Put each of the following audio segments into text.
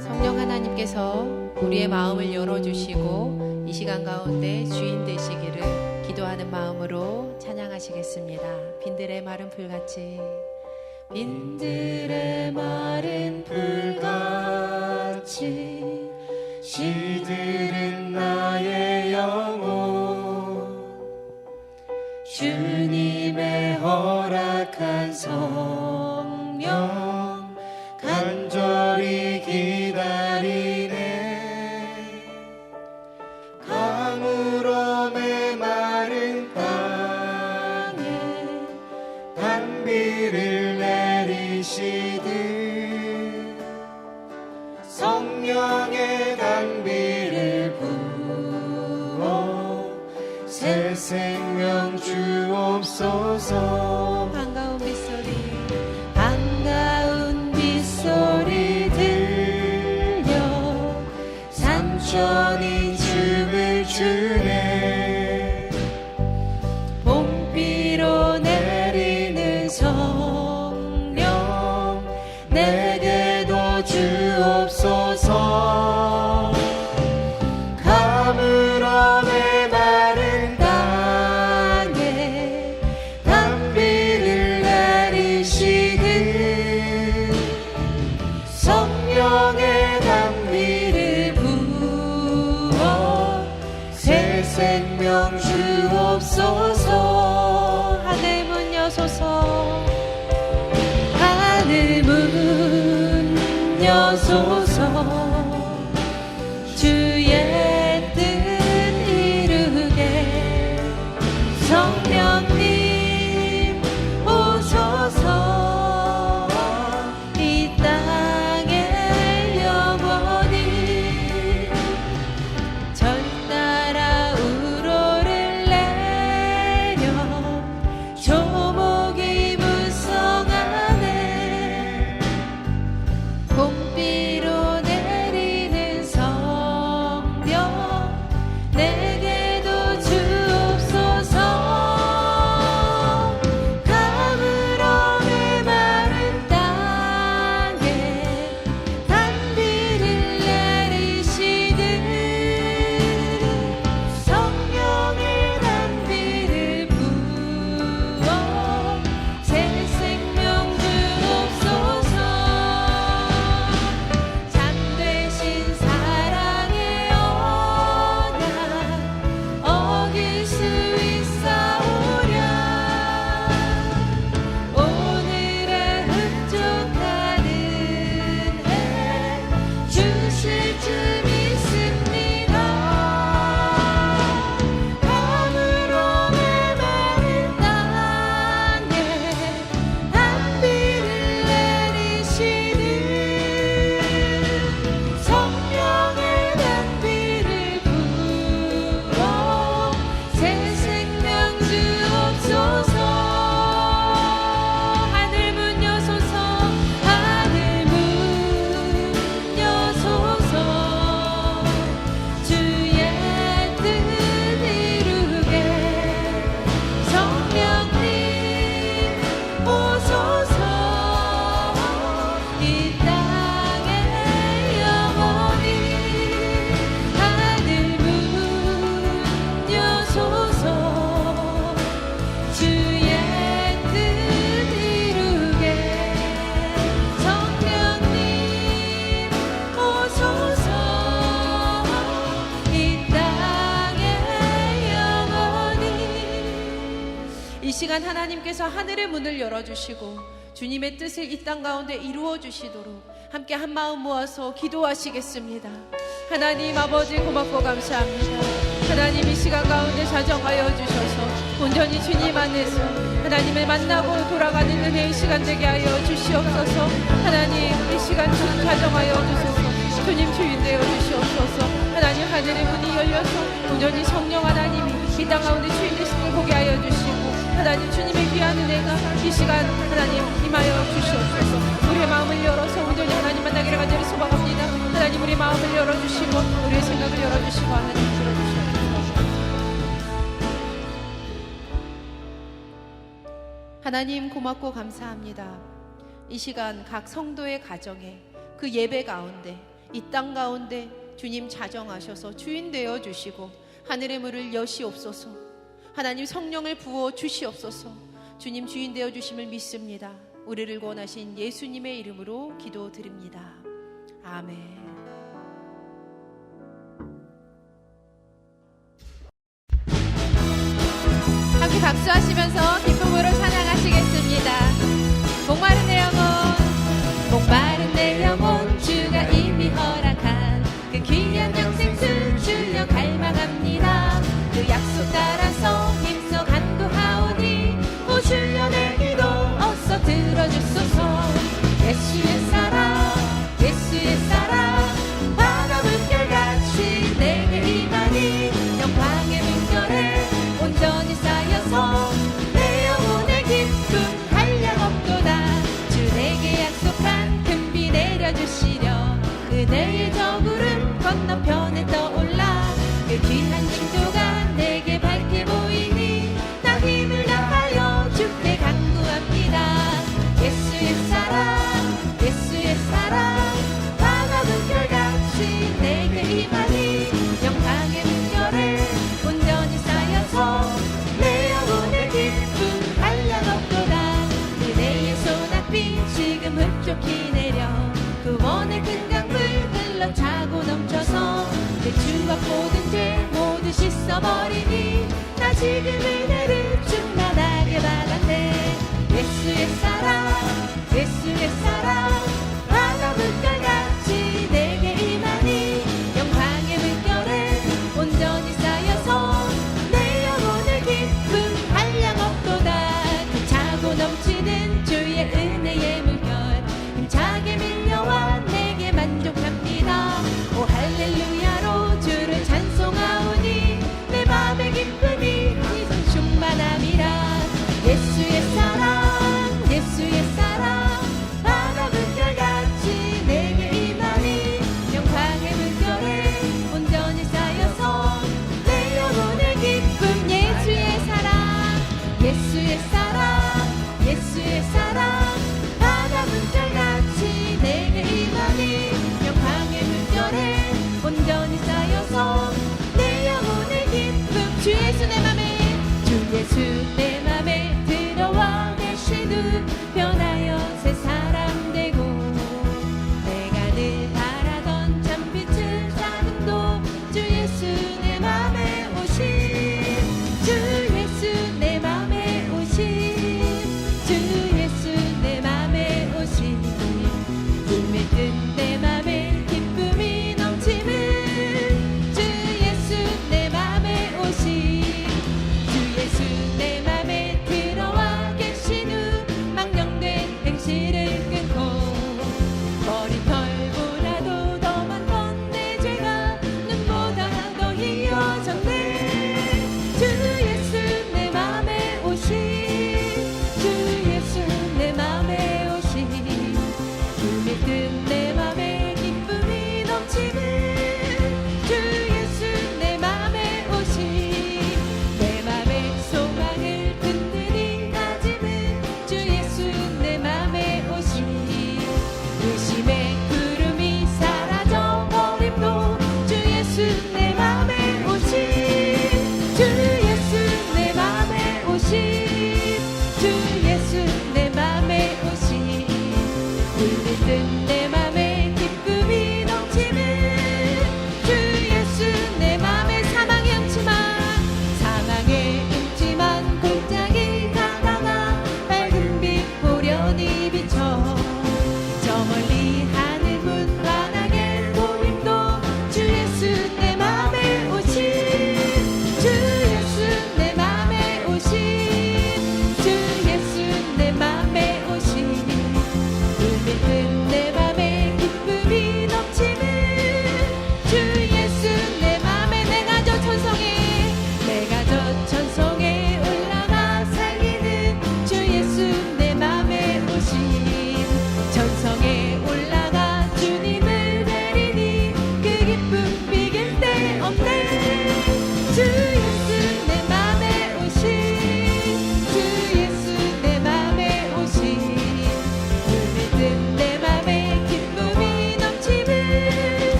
성령 하나님께서 우리의 마음을 열어주시고 이 시간 가운데 주인 되시기를 기도하는 마음으로 찬양하시겠습니다. 빈들의 마른 풀같이, 빈들의 마른 풀같이 시들은 나의 영혼, 주님의 허락한 성령 간절히 기다리네. 가물어 메마른 땅에 단비를 내리시듯 성령의 단비를 부어 새 생명 주옵소서. 반가운 빗소리, 반가운 빗소리 들려 삼천이 춤을 추네. 봄비로 내리는 성령 내게도 주옵소서. 가물어 메마른 땅에 단비를 내리시듯 성령의 단비를 부어 새 생명 주옵소서. 하늘 문 여소서, 하늘 문 여소서. 주의 뜻 이루게 성령님 오소서. 이 땅에 영원히 절 따라 우로를 내려 조목이 무성하네. 봄비로 내리는 성령 내게도 주옵소서. 가물어 메마른 땅에 단비를 내리시듯 성령의 단비를 부어 새 생명 주옵소서. 참되신 사랑의 언약 어길 수 있사오랴. 오늘의 흡족한 은혜 주실 줄 믿습니다. 가물어 메마른 땅에 단비를 내리시듯 성령의 단비를 부어 새 생명 주옵소서. 하늘 문 여소서, 하늘 문 여소서. 주의 뜻 이루게 성령님 오소서. 이 땅에 영원히 하늘 문 여소서. 주의 뜻 이루게 성령님 오소서. 이 땅에 영원히. 이 시간 하나님께서 하늘의 문을 열어주시고 주님의 뜻을 이 땅 가운데 이루어 주시도록 함께 한 마음 모아서 기도하시겠습니다. 하나님 아버지 고맙고 감사합니다. 하나님 이 시간 가운데 자정하여 주셔서 온전히 주님 안에서 하나님을 만나고 돌아가는 은혜의 시간 되게 하여 주시옵소서. 하나님 이 시간 자정하여 주소서. 주님 주인 되어 주시옵소서. 하나님 하늘의 문이 열려서 온전히 성령 하나님이 이 땅 가운데 주인 되시는 보게 하여 주시고 하나님 주님의 귀한 은혜가 이 시간 하나님 임하여 주시옵소서. 우리의 마음을 열어서 온전히 하나님 만나기를 간절히 소망합니다. 하나님 우리 마음을 열어주시고 우리의 생각을 열어주시고 하나님 들어주시옵소서. 하나님 고맙고 감사합니다. 이 시간 각 성도의 가정에 그 예배 가운데 이 땅 가운데 주님 자정하셔서 주인 되어 주시고 하늘의 문을 여시옵소서. 하나님 성령을 부어 주시옵소서. 주님 주인 되어 주심을 믿습니다. 우리를 구원하신 예수님의 이름으로 기도드립니다. 아멘. 함께 박수하시면서 기쁨으로 찬양하시겠습니다. 목마른 내 영혼, 목마른 내 영혼, 주가 이미 허락한 그 귀한 영생수 주여 갈망합니다. 그 약속 따라서 힘써 간구하오니 오 주여 내 기도 어서 들어주소서. 예수의 사랑, 예수의 사랑, 바다 물결같이 내게 임하니 영광의 물결에 온전히 쌓여서 내 영혼의 기쁨 한량없도다. 주 내게 약속한 큰 비 내려주시려 그대의 저 구름 건너편에 떠올라 그 귀한 징조가 내게 밝게 보이니 나 힘을 다하여 주께 간구합니다. 예수의 사랑, 예수의 사랑, 바다 물결같이 내게 임하니 영광의 물결에 온전히 쌓여서 내 영혼의 기쁨 한량없도다. 그대의 소낙비 지금 흡족히 내려 구원의 큰 강물 흘러차고 넘쳐서 내 주 앞 모든 죄 모두 씻어버리니 나 지금 은혜를 충만하게 받았네. 예수의 사랑, 예수의 사랑, 바다 물결같이 내게 임하니 영광의 물결에 온전히 쌓여서 내 영혼의 기쁨 한량없도다. 그 차고 넘치는 주의 은혜의 물결 힘차게 밀려와 내게 만족합니다. 오 할렐루야로 주를 찬송하오니 내 맘의 기쁨이 이전 충만함이라. 예수의 사랑, 예수의 사랑, 바다 물결같이 내게 임하니 영광의 물결에 온전히 쌓여서 내 영혼의 기쁨. 예수의 사랑, 예수의 사랑, 예수의 사랑, 바다 물결같이 내게 임하니 영광의 물결에 온전히 쌓여서 내 영혼의 기쁨. 주 예수 내 맘에, 주 예수 내 맘에 들어와 계신 후 변하여 새 사람 되고 내가 늘 바라던 참빛을 작은도 주 예수 내 맘에 오신, 주 예수 내 맘에 오신, 주 예수 내 맘에 오신, 꿈에 든 내 맘에 기쁨이 넘치는 주 예수 내 맘에 오신, 주 예수 내 맘에 들어와 계신 후 망령된 행실을 끊고 머리털보다도 더 많던 내 죄가 눈보다 더 희어졌네. 주 예수 내 맘에 오신, 주 예수 내 맘에 오신, 꿈에 든 내 맘에 기쁨이 넘치는 주 예수 내 맘에 오신, 내 맘의 소망을 든든히 다지는 주 예수 내 맘에 오신, 의심의 구름이 사라져 버림도 주 예수 내 맘에 오신, 주 예수 내 맘에 오신, 주 예수 내 맘에 오신, 꿈에 든 내 맘에 기쁨이 넘치는 주 예수 내 맘에. 사망의 음침한 골짜기 가다가 밝은 빛 보련히 비춰 저 멀리 하늘 문 환하게 보임도 주 예수 내 맘에 오신, 주 예수 내 맘에 오신, 주 예수 내 맘에 오신, 꿈에 든 내 맘에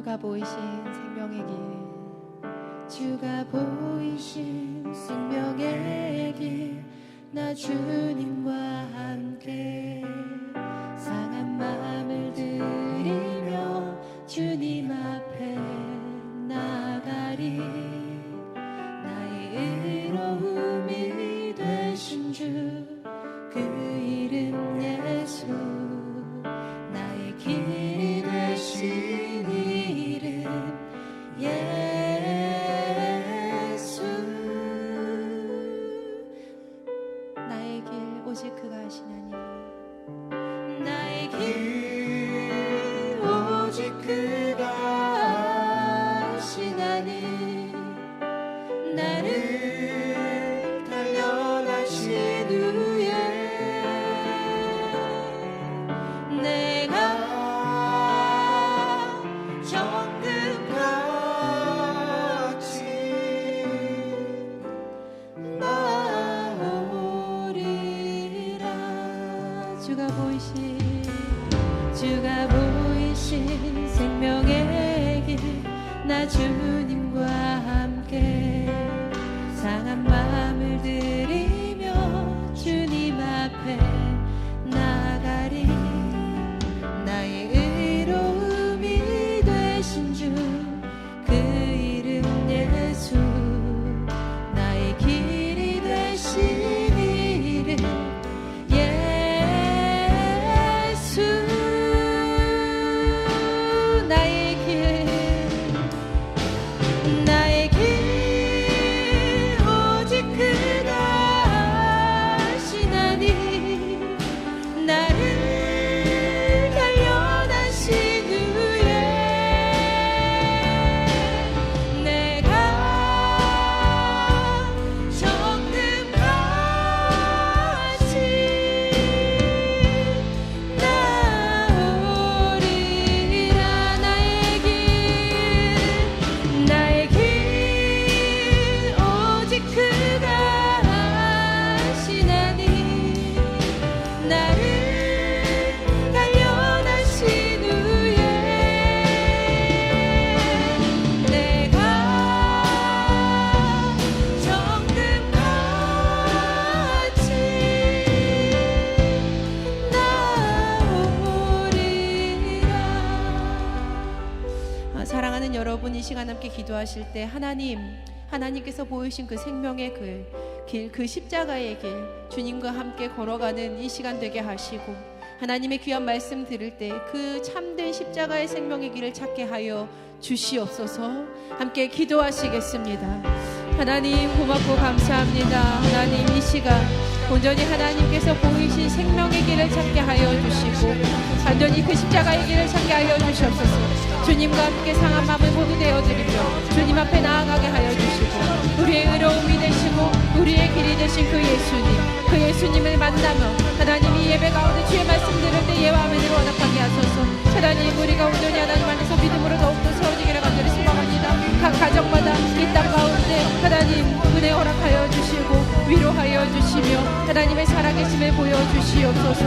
주가 보이신 생명의 길, 주가 보이신 생명의 길, 나 주님과 함께 상한 마음을 들이며 주님 앞에 나가리. 나의 의로움이 되신 주 그 이름 예수, 나의 길이 되신 이름 예수. 나의 길 오직 그가 하시나니, 나의 길 오직 그가 하시나니, 나를 단련하신 후에 내가 정금같이 나오리라. 주가 보이신 생명의 길, 나 주님과 함께 상한 마음을 들이며 주님 앞에 나가리. 나의 의로움이 되신 주 그 이름 예수, 나의 길이 되신 이름 예수. 나의 길 오직 그가 하시나니, 나를 단련하신 후에 내가 정금같이 나오리라. 나의 길 오직 그가 하시나니, 나를 단련하신 후에 내가 정금같이 나오리라. 사랑하는 여러분, 이 시간 함께 기도하실 때 하나님께서 보이신 그 생명의 길, 그 십자가의 길, 주님과 함께 걸어가는 이 시간 되게 하시고, 하나님의 귀한 말씀 들을 때 그 참된 십자가의 생명의 길을 찾게 하여 주시옵소서. 함께 기도하시겠습니다. 하나님 고맙고 감사합니다. 하나님 이 시간 온전히 하나님께서 보이신 생명의 길을 찾게 하여 주시고, 완전히 그 십자가의 길을 찾게 하여 주시옵소서. 주님과 함께 상한 마음을 모두 내어드리며 주님 앞에 나아가게 하여 주시고, 우리의 의로움이 되시고 우리의 길이 되신 그 예수님을 만나며 하나님이 예배 가운데 주의 말씀 들을 때 예와 아멘으로 원합하게 하소서. 하나님, 우리가 온전히 하나님 안에서 믿음으로 더욱더 세워지기를 간절히 소망합니다. 각 가정마다 이 땅 가운데 하나님 은혜 허락하여 주시고 위로하여 주시며 하나님의 살아계심을 보여주시옵소서.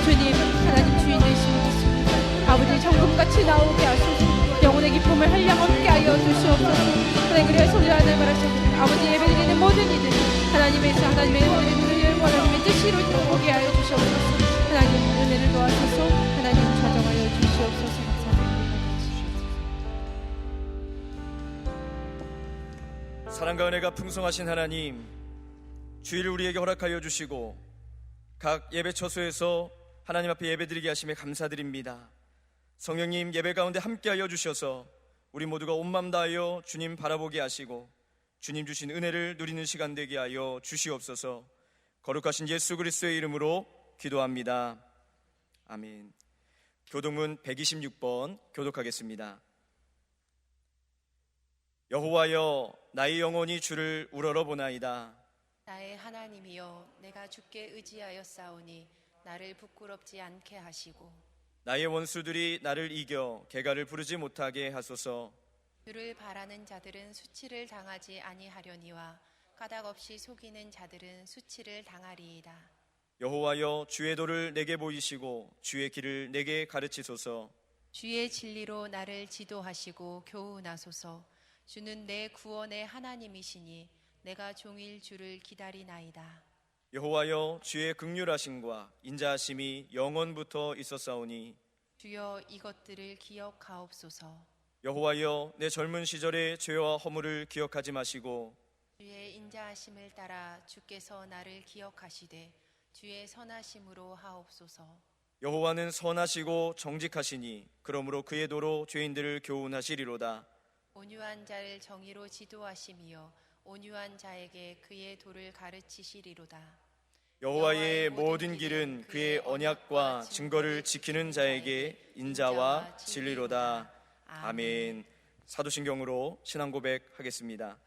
주님, 하나님 주인 되시옵소서. 아버지, 정금같이 나오게 하소서. 영혼의 기쁨을 한량없게 하여 주시옵소서. 하나님, 그래야 소리 하늘 바라시옵소서. 아버지, 예배드리는 모든 이들 하나님의 하나님의 하나님의 뜻으로 보게 하여 주시옵소서. 하나님, 은혜를 도와주소서. 하나님, 자정하여 주시옵소서. 감사합니다. 사랑과 은혜가 풍성하신 하나님, 주일을 우리에게 허락하여 주시고 각 예배 처소에서 하나님 앞에 예배드리게 하심에 감사드립니다. 성령님, 예배 가운데 함께하여 주셔서 우리 모두가 온 마음 다하여 주님 바라보게 하시고 주님 주신 은혜를 누리는 시간 되게 하여 주시옵소서. 거룩하신 예수 그리스도의 이름으로 기도합니다. 아멘. 교독문 126번 교독하겠습니다. 여호와여, 나의 영혼이 주를 우러러 보나이다. 나의 하나님이여, 내가 주께 의지하여 싸우니 나를 부끄럽지 않게 하시고 나의 원수들이 나를 이겨 개가를 부르지 못하게 하소서. 주를 바라는 자들은 수치를 당하지 아니하려니와 까닭없이 속이는 자들은 수치를 당하리이다. 여호와여, 주의 도를 내게 보이시고 주의 길을 내게 가르치소서. 주의 진리로 나를 지도하시고 교훈하소서. 주는 내 구원의 하나님이시니 내가 종일 주를 기다리나이다. 여호와여, 주의 긍휼하심과 인자하심이 영원부터 있었사오니 주여 이것들을 기억하옵소서. 여호와여, 내 젊은 시절의 죄와 허물을 기억하지 마시고 주의 인자하심을 따라 주께서 나를 기억하시되 주의 선하심으로 하옵소서. 여호와는 선하시고 정직하시니 그러므로 그의 도로 죄인들을 교훈하시리로다. 온유한 자를 정의로 지도하시며 온유한 자에게 그의 도를 가르치시리로다. 여호와의 모든 길은 그의 언약과 증거를 지키는 자에게 인자와 진리로다. 아멘. 사도신경으로 신앙 고백하겠습니다.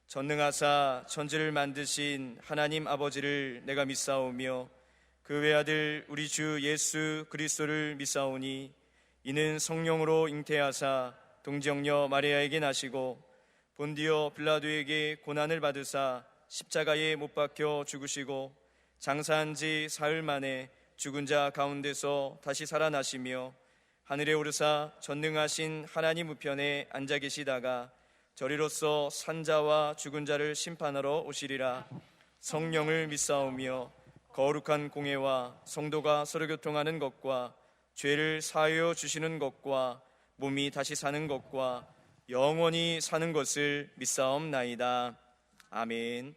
전능하사 천지를 만드신 하나님 아버지를 내가 믿사오며 그 외아들 우리 주 예수 그리스도를 믿사오니 이는 성령으로 잉태하사 동정녀 마리아에게 나시고 본디오 빌라도에게 고난을 받으사 십자가에 못 박혀 죽으시고 장사한 지 사흘 만에 죽은 자 가운데서 다시 살아나시며 하늘에 오르사 전능하신 하나님 우편에 앉아 계시다가 저리로서 산자와 죽은 자를 심판하러 오시리라. 성령을 믿사오며 거룩한 공회와 성도가 서로 교통하는 것과 죄를 사하여 주시는 것과 몸이 다시 사는 것과 영원히 사는 것을 믿사옵나이다. 아멘.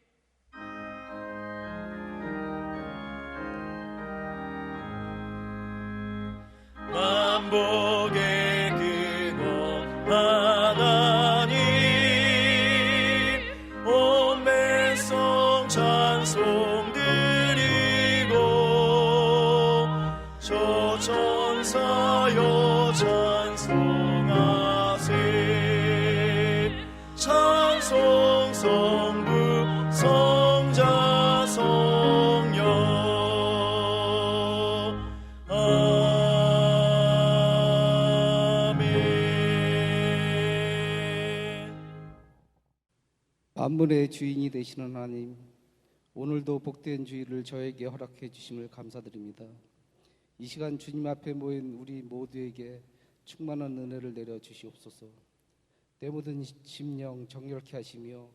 만복의 근원 하나님, 온 백성 찬송 드리고 저 천사여 찬송하세. 찬송 성부 성자 성령 만물의 주인이 되시는 하나님, 오늘도 복된 주일을 저에게 허락해 주심을 감사드립니다. 이 시간 주님 앞에 모인 우리 모두에게 충만한 은혜를 내려 주시옵소서. 내 모든 심령 정결케 하시며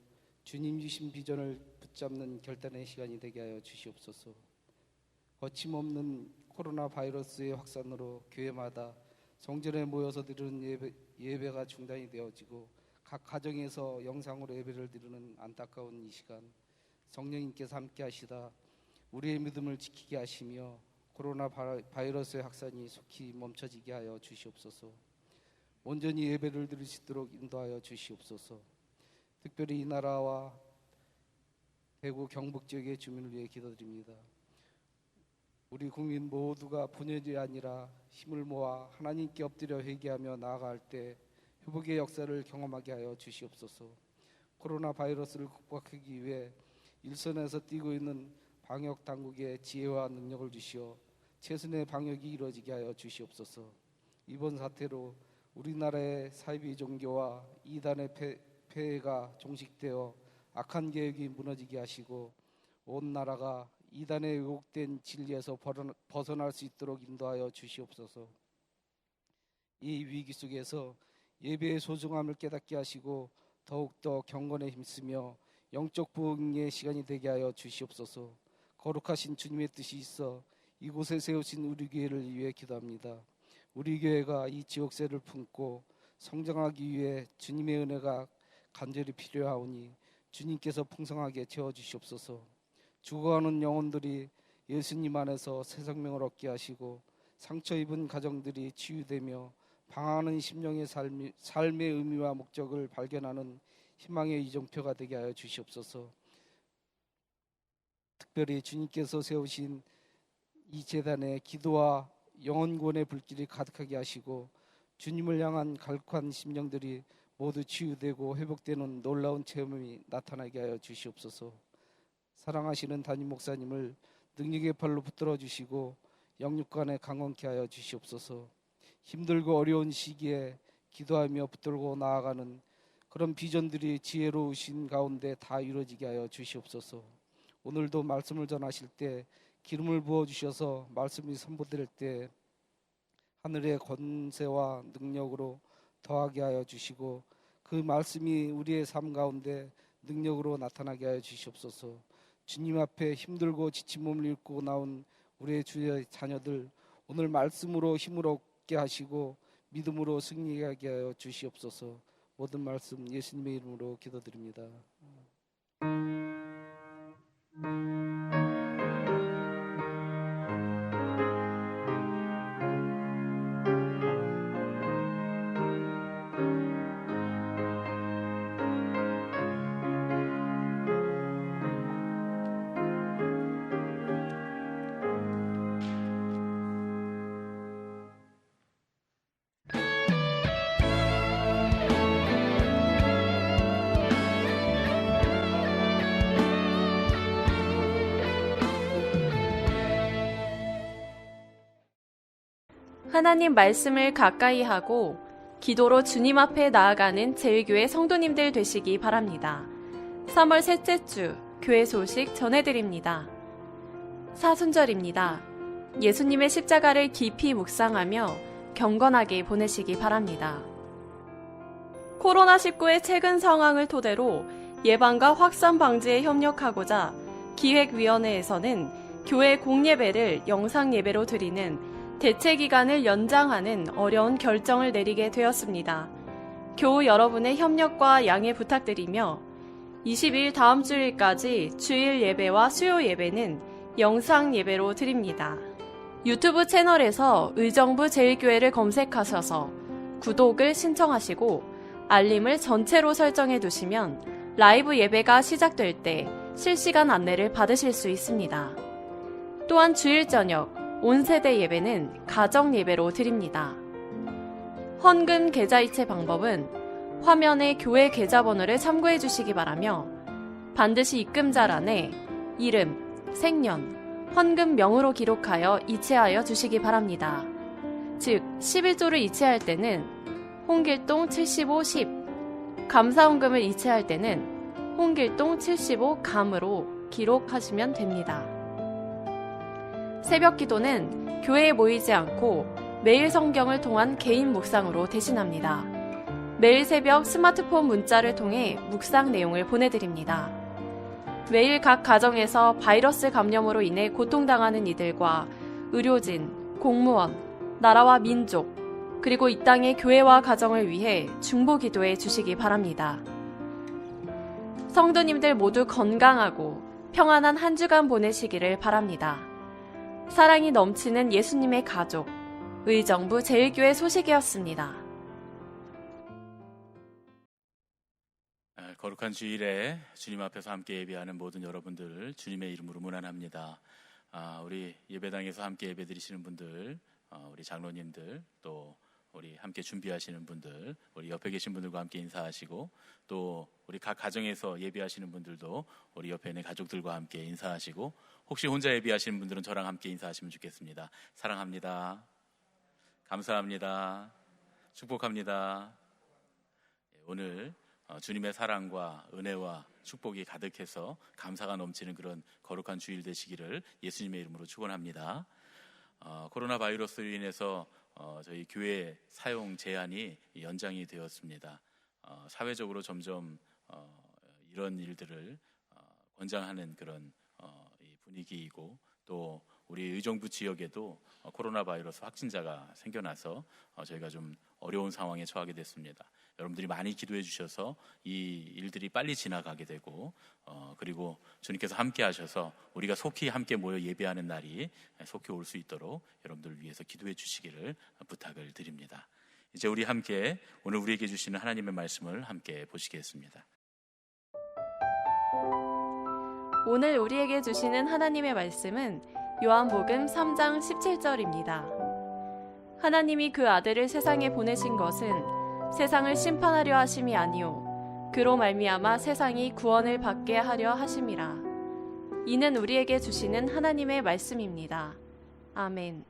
주님 주신 비전을 붙잡는 결단의 시간이 되게 하여 주시옵소서. 거침없는 코로나 바이러스의 확산으로 교회마다 성전에 모여서 드리는 예배가 중단이 되어지고 각 가정에서 영상으로 예배를 드리는 안타까운 이 시간, 성령님께서 함께 하시다 우리의 믿음을 지키게 하시며 코로나 바이러스의 확산이 속히 멈춰지게 하여 주시옵소서. 온전히 예배를 드릴 수 있도록 인도하여 주시옵소서. 특별히 이 나라와 대구 경북 지역의 주민을 위해 기도드립니다. 우리 국민 모두가 분열이 아니라 힘을 모아 하나님께 엎드려 회개하며 나아갈 때 회복의 역사를 경험하게 하여 주시옵소서. 코로나 바이러스를 극복하기 위해 일선에서 뛰고 있는 방역 당국의 지혜와 능력을 주시어 최선의 방역이 이루어지게 하여 주시옵소서. 이번 사태로 우리나라의 사이비 종교와 이단의 폐해가 종식되어 악한 계획이 무너지게 하시고 온 나라가 이단의 왜곡된 진리에서 벗어날 수 있도록 인도하여 주시옵소서. 이 위기 속에서 예배의 소중함을 깨닫게 하시고 더욱더 경건에 힘쓰며 영적 부흥의 시간이 되게 하여 주시옵소서. 거룩하신 주님의 뜻이 있어 이곳에 세우신 우리 교회를 위해 기도합니다. 우리 교회가 이 지옥세를 품고 성장하기 위해 주님의 은혜가 간절히 필요하오니 주님께서 풍성하게 채워주시옵소서. 죽어가는 영혼들이 예수님 안에서 새 생명을 얻게 하시고 상처 입은 가정들이 치유되며 방황하는 심령의 삶의 의미와 목적을 발견하는 희망의 이정표가 되게 하여 주시옵소서. 특별히 주님께서 세우신 이 재단에 기도와 영혼구원의 불길이 가득하게 하시고 주님을 향한 갈구한 심령들이 모두 치유되고 회복되는 놀라운 체험이 나타나게 하여 주시옵소서. 사랑하시는 담임 목사님을 능력의 팔로 붙들어 주시고 영육간에 강건케 하여 주시옵소서. 힘들고 어려운 시기에 기도하며 붙들고 나아가는 그런 비전들이 지혜로우신 가운데 다 이루어지게 하여 주시옵소서. 오늘도 말씀을 전하실 때 기름을 부어주셔서 말씀이 선포될 때 하늘의 권세와 능력으로 더하게 하여 주시고 그 말씀이 우리의 삶 가운데 능력으로 나타나게 하여 주시옵소서. 주님 앞에 힘들고 지친 몸을 입고 나온 우리의 주의 자녀들 오늘 말씀으로 힘을 얻게 하시고 믿음으로 승리하게 하여 주시옵소서. 모든 말씀 예수님의 이름으로 기도드립니다. 하나님 말씀을 가까이 하고 기도로 주님 앞에 나아가는 제일교회 성도님들 되시기 바랍니다. 3월 셋째 주 교회 소식 전해드립니다. 사순절입니다. 예수님의 십자가를 깊이 묵상하며 경건하게 보내시기 바랍니다. 코로나19의 최근 상황을 토대로 예방과 확산 방지에 협력하고자 기획위원회에서는 교회 공예배를 영상예배로 드리는 대체 기간을 연장하는 어려운 결정을 내리게 되었습니다. 교우 여러분의 협력과 양해 부탁드리며 22일 다음 주일까지 주일 예배와 수요 예배는 영상 예배로 드립니다. 유튜브 채널에서 의정부 제일교회를 검색하셔서 구독을 신청하시고 알림을 전체로 설정해 두시면 라이브 예배가 시작될 때 실시간 안내를 받으실 수 있습니다. 또한 주일 저녁 온세대 예배는 가정 예배로 드립니다. 헌금 계좌이체 방법은 화면의 교회 계좌번호를 참고해 주시기 바라며 반드시 입금자란에 이름, 생년, 헌금명으로 기록하여 이체하여 주시기 바랍니다. 즉 11조를 이체할 때는 홍길동 7510, 감사헌금을 이체할 때는 홍길동 75감으로 기록하시면 됩니다. 새벽 기도는 교회에 모이지 않고 매일 성경을 통한 개인 묵상으로 대신합니다. 매일 새벽 스마트폰 문자를 통해 묵상 내용을 보내드립니다. 매일 각 가정에서 바이러스 감염으로 인해 고통당하는 이들과 의료진, 공무원, 나라와 민족, 그리고 이 땅의 교회와 가정을 위해 중보 기도해 주시기 바랍니다. 성도님들 모두 건강하고 평안한 한 주간 보내시기를 바랍니다. 사랑이 넘치는 예수님의 가족, 의정부 제일교회 소식이었습니다. 거룩한 주일에 주님 앞에서 함께 예배하는 모든 여러분들 주님의 이름으로 문안합니다. 우리 예배당에서 함께 예배드리시는 분들, 우리 장로님들, 또 우리 함께 준비하시는 분들, 우리 옆에 계신 분들과 함께 인사하시고, 또 우리 각 가정에서 예배하시는 분들도 우리 옆에 있는 가족들과 함께 인사하시고, 혹시 혼자 예배하시는 분들은 저랑 함께 인사하시면 좋겠습니다. 사랑합니다. 감사합니다. 축복합니다. 오늘 주님의 사랑과 은혜와 축복이 가득해서 감사가 넘치는 그런 거룩한 주일 되시기를 예수님의 이름으로 축원합니다. 코로나 바이러스로 인해서 저희 교회 사용 제한이 연장이 되었습니다. 사회적으로 점점 이런 일들을 권장하는 그런 분위기이고, 또 우리 의정부 지역에도 코로나 바이러스 확진자가 생겨나서 저희가 좀 어려운 상황에 처하게 됐습니다. 여러분들이 많이 기도해 주셔서 이 일들이 빨리 지나가게 되고, 그리고 주님께서 함께 하셔서 우리가 속히 함께 모여 예배하는 날이 속히 올 수 있도록 여러분들 위해서 기도해 주시기를 부탁을 드립니다. 이제 우리 함께 오늘 우리에게 주시는 하나님의 말씀을 함께 보시겠습니다. 오늘 우리에게 주시는 하나님의 말씀은 요한복음 3장 17절입니다. 하나님이 그 아들을 세상에 보내신 것은 세상을 심판하려 하심이 아니요 그로 말미암아 세상이 구원을 받게 하려 하심이라. 이는 우리에게 주시는 하나님의 말씀입니다. 아멘.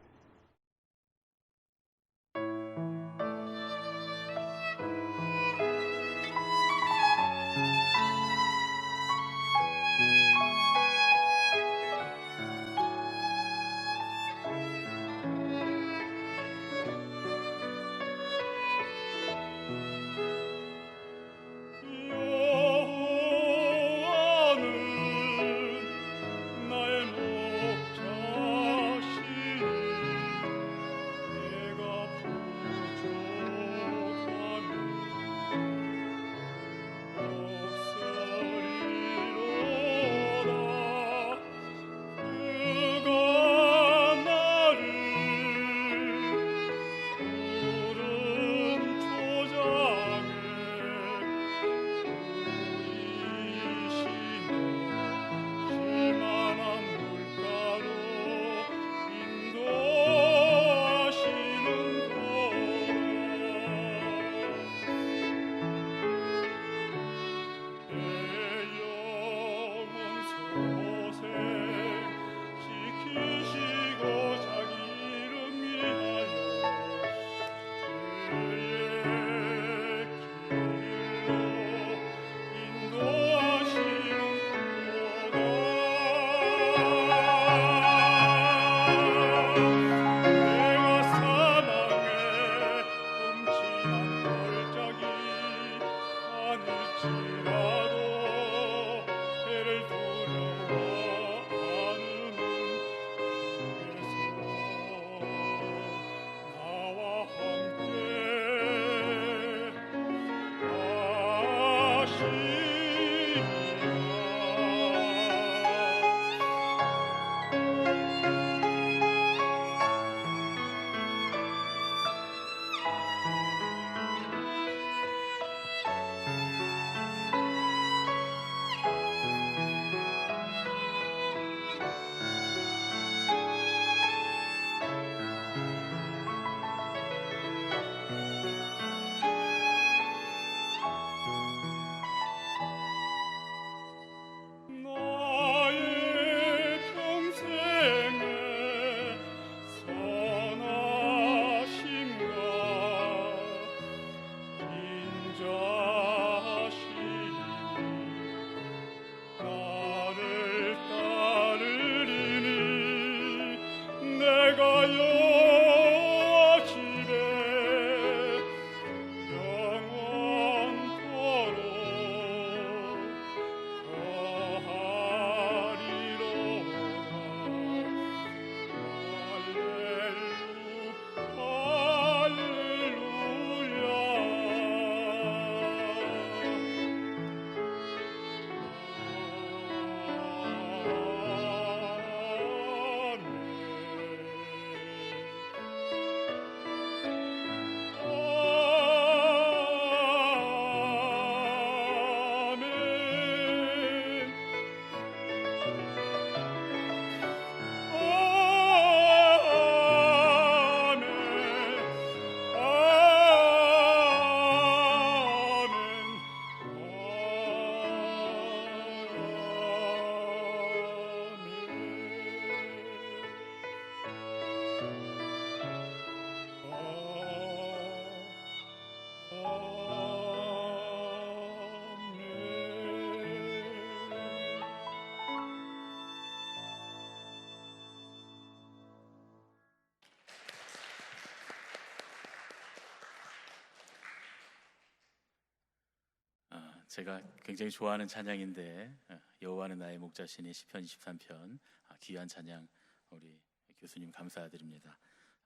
제가 굉장히 좋아하는 찬양인데 여호와는 나의 목자시니 시편 23편 귀한 찬양 우리 교수님 감사드립니다.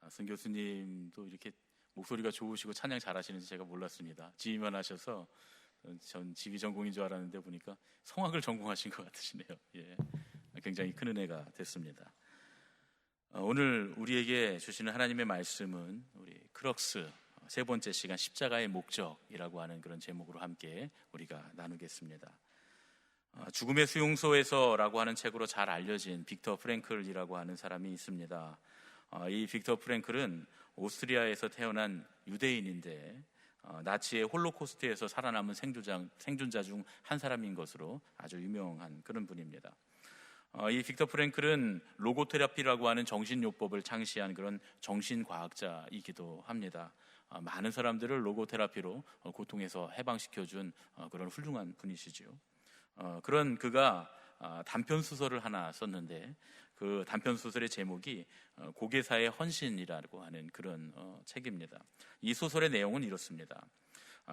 승 교수님도 이렇게 목소리가 좋으시고 찬양 잘하시는지 제가 몰랐습니다. 지휘만 하셔서 전 지휘 전공인 줄 알았는데 보니까 성악을 전공하신 것 같으시네요. 예, 굉장히 큰 은혜가 됐습니다. 오늘 우리에게 주시는 하나님의 말씀은 우리 크럭스 세 번째 시간 십자가의 목적이라고 하는 그런 제목으로 함께 우리가 나누겠습니다. 죽음의 수용소에서라고 하는 책으로 잘 알려진 빅터 프랭클이라고 하는 사람이 있습니다. 이 빅터 프랭클은 오스트리아에서 태어난 유대인인데 나치의 홀로코스트에서 살아남은 생존자 중 한 사람인 것으로 아주 유명한 그런 분입니다. 이 빅터 프랭클은 로고테라피라고 하는 정신요법을 창시한 그런 정신과학자이기도 합니다. 많은 사람들을 로고테라피로 고통에서 해방시켜준 그런 훌륭한 분이시죠. 그런 그가 단편소설을 하나 썼는데 그 단편소설의 제목이 고개사의 헌신이라고 하는 그런 책입니다. 이 소설의 내용은 이렇습니다.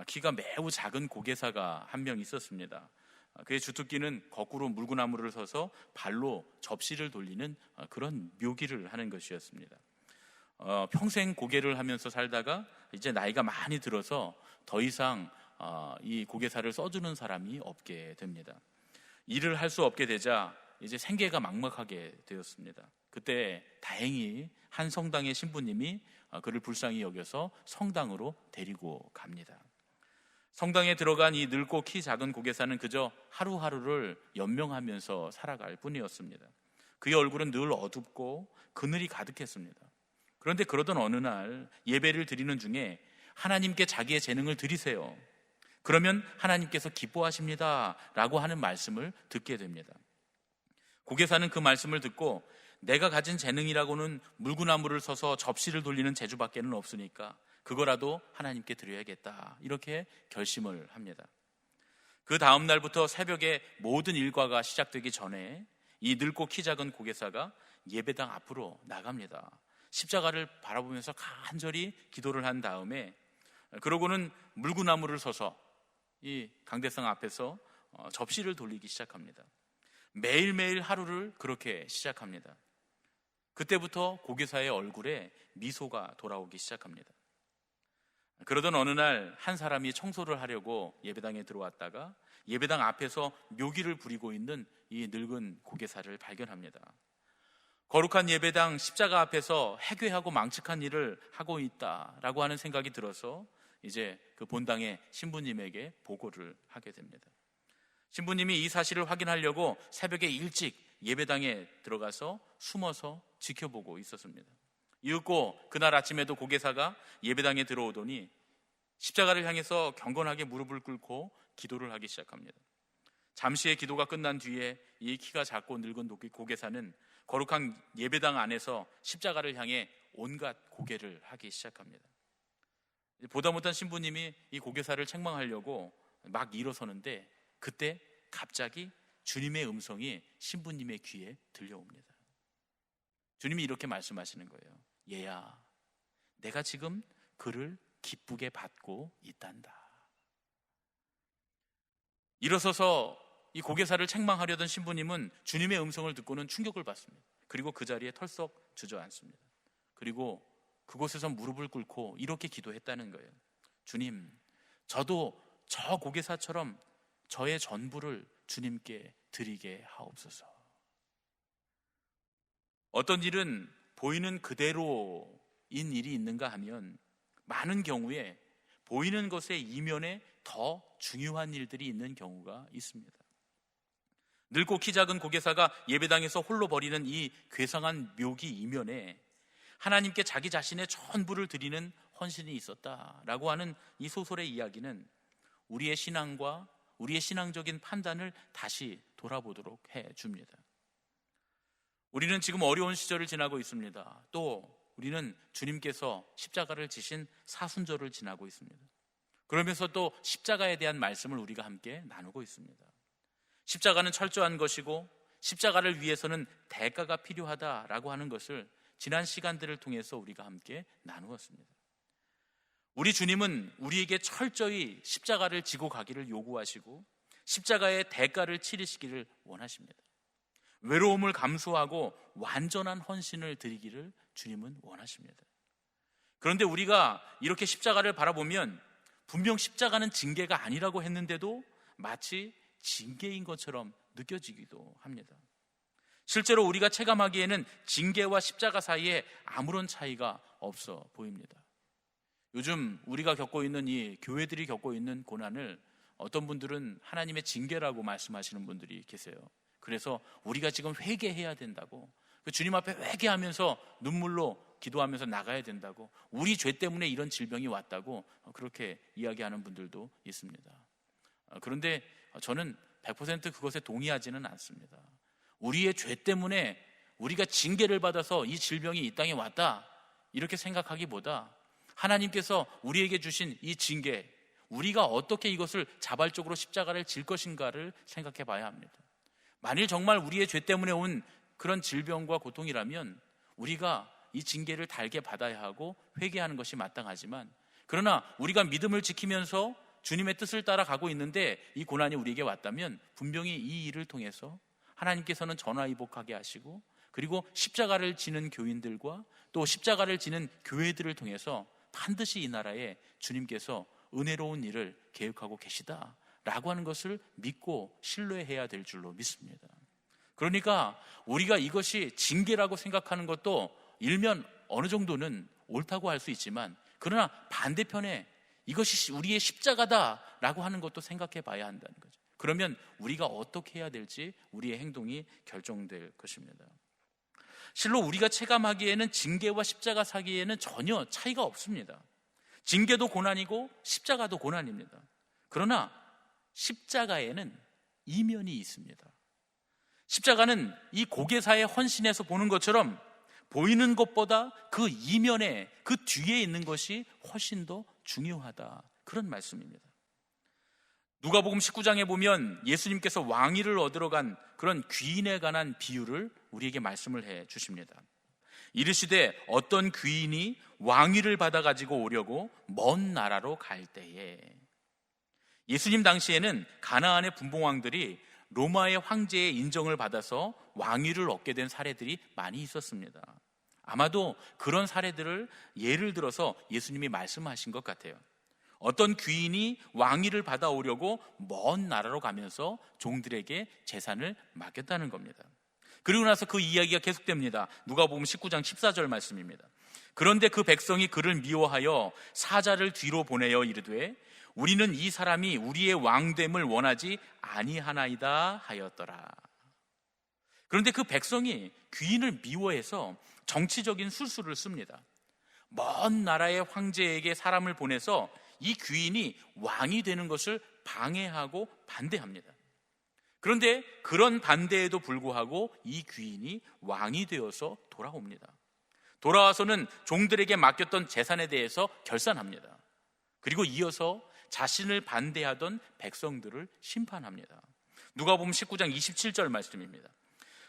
키가 매우 작은 고개사가 한 명 있었습니다. 그의 주특기는 거꾸로 물구나무를 서서 발로 접시를 돌리는 그런 묘기를 하는 것이었습니다. 평생 고개를 하면서 살다가 이제 나이가 많이 들어서 더 이상 이 고개사를 써주는 사람이 없게 됩니다. 일을 할 수 없게 되자 이제 생계가 막막하게 되었습니다. 그때 다행히 한 성당의 신부님이 그를 불쌍히 여겨서 성당으로 데리고 갑니다. 성당에 들어간 이 늙고 키 작은 고개사는 그저 하루하루를 연명하면서 살아갈 뿐이었습니다. 그의 얼굴은 늘 어둡고 그늘이 가득했습니다. 그런데 그러던 어느 날 예배를 드리는 중에 하나님께 자기의 재능을 드리세요. 그러면 하나님께서 기뻐하십니다 라고 하는 말씀을 듣게 됩니다. 고개사는 그 말씀을 듣고 내가 가진 재능이라고는 물구나무를 서서 접시를 돌리는 재주밖에는 없으니까 그거라도 하나님께 드려야겠다 이렇게 결심을 합니다. 그 다음 날부터 새벽에 모든 일과가 시작되기 전에 이 늙고 키 작은 고개사가 예배당 앞으로 나갑니다. 십자가를 바라보면서 간절히 기도를 한 다음에 그러고는 물구나무를 서서 이 강대상 앞에서 접시를 돌리기 시작합니다. 매일매일 하루를 그렇게 시작합니다. 그때부터 고개사의 얼굴에 미소가 돌아오기 시작합니다. 그러던 어느 날 한 사람이 청소를 하려고 예배당에 들어왔다가 예배당 앞에서 묘기를 부리고 있는 이 늙은 고개사를 발견합니다. 거룩한 예배당 십자가 앞에서 해괴하고 망측한 일을 하고 있다라고 하는 생각이 들어서 이제 그 본당의 신부님에게 보고를 하게 됩니다. 신부님이 이 사실을 확인하려고 새벽에 일찍 예배당에 들어가서 숨어서 지켜보고 있었습니다. 이윽고 그날 아침에도 고개사가 예배당에 들어오더니 십자가를 향해서 경건하게 무릎을 꿇고 기도를 하기 시작합니다. 잠시의 기도가 끝난 뒤에 이 키가 작고 늙은 고개사는 거룩한 예배당 안에서 십자가를 향해 온갖 고개를 하기 시작합니다. 보다 못한 신부님이 이 고개사를 책망하려고 막 일어서는데 그때 갑자기 주님의 음성이 신부님의 귀에 들려옵니다. 주님이 이렇게 말씀하시는 거예요. 얘야, 내가 지금 그를 기쁘게 받고 있단다. 일어서서 이 고개사를 책망하려던 신부님은 주님의 음성을 듣고는 충격을 받습니다. 그리고 그 자리에 털썩 주저앉습니다. 그리고 그곳에서 무릎을 꿇고 이렇게 기도했다는 거예요. 주님, 저도 저 고개사처럼 저의 전부를 주님께 드리게 하옵소서. 어떤 일은 보이는 그대로인 일이 있는가 하면 많은 경우에 보이는 것의 이면에 더 중요한 일들이 있는 경우가 있습니다. 늙고 키 작은 고개사가 예배당에서 홀로 벌이는 이 괴상한 묘기 이면에 하나님께 자기 자신의 전부를 드리는 헌신이 있었다라고 하는 이 소설의 이야기는 우리의 신앙과 우리의 신앙적인 판단을 다시 돌아보도록 해줍니다. 우리는 지금 어려운 시절을 지나고 있습니다. 또 우리는 주님께서 십자가를 지신 사순절을 지나고 있습니다. 그러면서 또 십자가에 대한 말씀을 우리가 함께 나누고 있습니다. 십자가는 철저한 것이고 십자가를 위해서는 대가가 필요하다라고 하는 것을 지난 시간들을 통해서 우리가 함께 나누었습니다. 우리 주님은 우리에게 철저히 십자가를 지고 가기를 요구하시고 십자가의 대가를 치르시기를 원하십니다. 외로움을 감수하고 완전한 헌신을 드리기를 주님은 원하십니다. 그런데 우리가 이렇게 십자가를 바라보면 분명 십자가는 징계가 아니라고 했는데도 마치 징계인 것처럼 느껴지기도 합니다. 실제로 우리가 체감하기에는 징계와 십자가 사이에 아무런 차이가 없어 보입니다. 요즘 우리가 겪고 있는 이 교회들이 겪고 있는 고난을 어떤 분들은 하나님의 징계라고 말씀하시는 분들이 계세요. 그래서 우리가 지금 회개해야 된다고, 주님 앞에 회개하면서 눈물로 기도하면서 나가야 된다고, 우리 죄 때문에 이런 질병이 왔다고 그렇게 이야기하는 분들도 있습니다. 그런데 저는 100% 그것에 동의하지는 않습니다. 우리의 죄 때문에 우리가 징계를 받아서 이 질병이 이 땅에 왔다 이렇게 생각하기보다 하나님께서 우리에게 주신 이 징계, 우리가 어떻게 이것을 자발적으로 십자가를 질 것인가를 생각해 봐야 합니다. 만일 정말 우리의 죄 때문에 온 그런 질병과 고통이라면 우리가 이 징계를 달게 받아야 하고 회개하는 것이 마땅하지만, 그러나 우리가 믿음을 지키면서 주님의 뜻을 따라 가고 있는데 이 고난이 우리에게 왔다면 분명히 이 일을 통해서 하나님께서는 전화위복하게 하시고, 그리고 십자가를 지는 교인들과 또 십자가를 지는 교회들을 통해서 반드시 이 나라에 주님께서 은혜로운 일을 계획하고 계시다라고 하는 것을 믿고 신뢰해야 될 줄로 믿습니다. 그러니까 우리가 이것이 징계라고 생각하는 것도 일면 어느 정도는 옳다고 할 수 있지만, 그러나 반대편에 이것이 우리의 십자가다라고 하는 것도 생각해 봐야 한다는 거죠. 그러면 우리가 어떻게 해야 될지 우리의 행동이 결정될 것입니다. 실로 우리가 체감하기에는 징계와 십자가 사기에는 전혀 차이가 없습니다. 징계도 고난이고 십자가도 고난입니다. 그러나 십자가에는 이면이 있습니다. 십자가는 이 고개사의 헌신에서 보는 것처럼 보이는 것보다 그 이면에, 그 뒤에 있는 것이 훨씬 더 중요하다, 그런 말씀입니다. 누가복음 19장에 보면 예수님께서 왕위를 얻으러 간 그런 귀인에 관한 비유를 우리에게 말씀을 해 주십니다. 이르시되 어떤 귀인이 왕위를 받아 가지고 오려고 먼 나라로 갈 때에, 예수님 당시에는 가나안의 분봉왕들이 로마의 황제의 인정을 받아서 왕위를 얻게 된 사례들이 많이 있었습니다. 아마도 그런 사례들을 예를 들어서 예수님이 말씀하신 것 같아요. 어떤 귀인이 왕위를 받아오려고 먼 나라로 가면서 종들에게 재산을 맡겼다는 겁니다. 그리고 나서 그 이야기가 계속됩니다. 누가복음 19장 14절 말씀입니다. 그런데 그 백성이 그를 미워하여 사자를 뒤로 보내어 이르되 우리는 이 사람이 우리의 왕됨을 원하지 아니하나이다 하였더라. 그런데 그 백성이 귀인을 미워해서 정치적인 술수를 씁니다. 먼 나라의 황제에게 사람을 보내서 이 귀인이 왕이 되는 것을 방해하고 반대합니다. 그런데 그런 반대에도 불구하고 이 귀인이 왕이 되어서 돌아옵니다. 돌아와서는 종들에게 맡겼던 재산에 대해서 결산합니다. 그리고 이어서 자신을 반대하던 백성들을 심판합니다. 누가복음 19장 27절 말씀입니다.